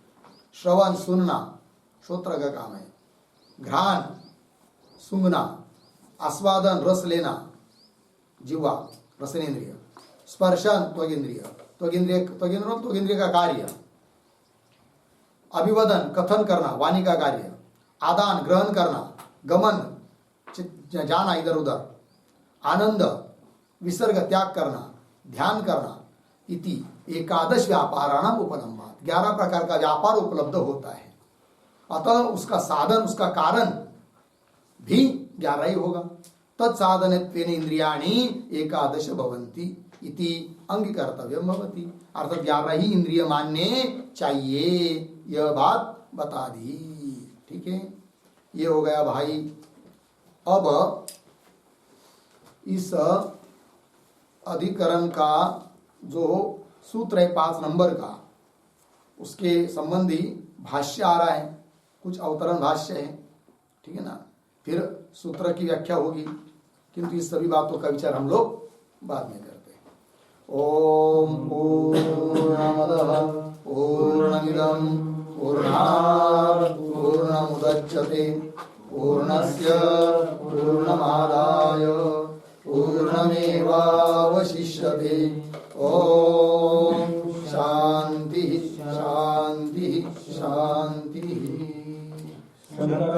श्रवण सुनना श्रोत्र का काम है, घ्राण सूंघना, आस्वादन रस लेना जीवा रसनेन्द्रिय, स्पर्शन त्वगिंद्रिय, त्वगिंद्रिय का कार्य, अभिवदन कथन करना वाणी का कार्य, आदान ग्रहण करना, गमन जाना इधर उधर, आनंद विसर्ग त्याग करना, ध्यान करना, इति एकादश व्यापाराणाम उपलम्बात। 11 प्रकार का व्यापार उपलब्ध होता है, अतः उसका साधन उसका कारण भी 11 ही होगा। तत्साधनत्वेन इंद्रियाणि एकादश भवन्ति इति अंगीकर्तव्यम भवति। अर्थात 11 ही इंद्रिय मानने चाहिए, यह बात बता दी। ठीक है, ये हो गया भाई। अब इस अधिकरण का जो सूत्र है 5 नंबर का, उसके संबंधी भाष्य आ रहा है, कुछ अवतरण भाष्य है। ठीक है ना, फिर सूत्र की व्याख्या होगी, किंतु इस सभी बातों का विचार हम लोग बाद में करते हैं। ओम पूर्णमदः पूर्णमिदं पूर्णात् पूर्णमुदच्यते पूर्णस्य पूर्णमादाय पूर्णमेवावशिष्यते। ओम शांति शांति शांति।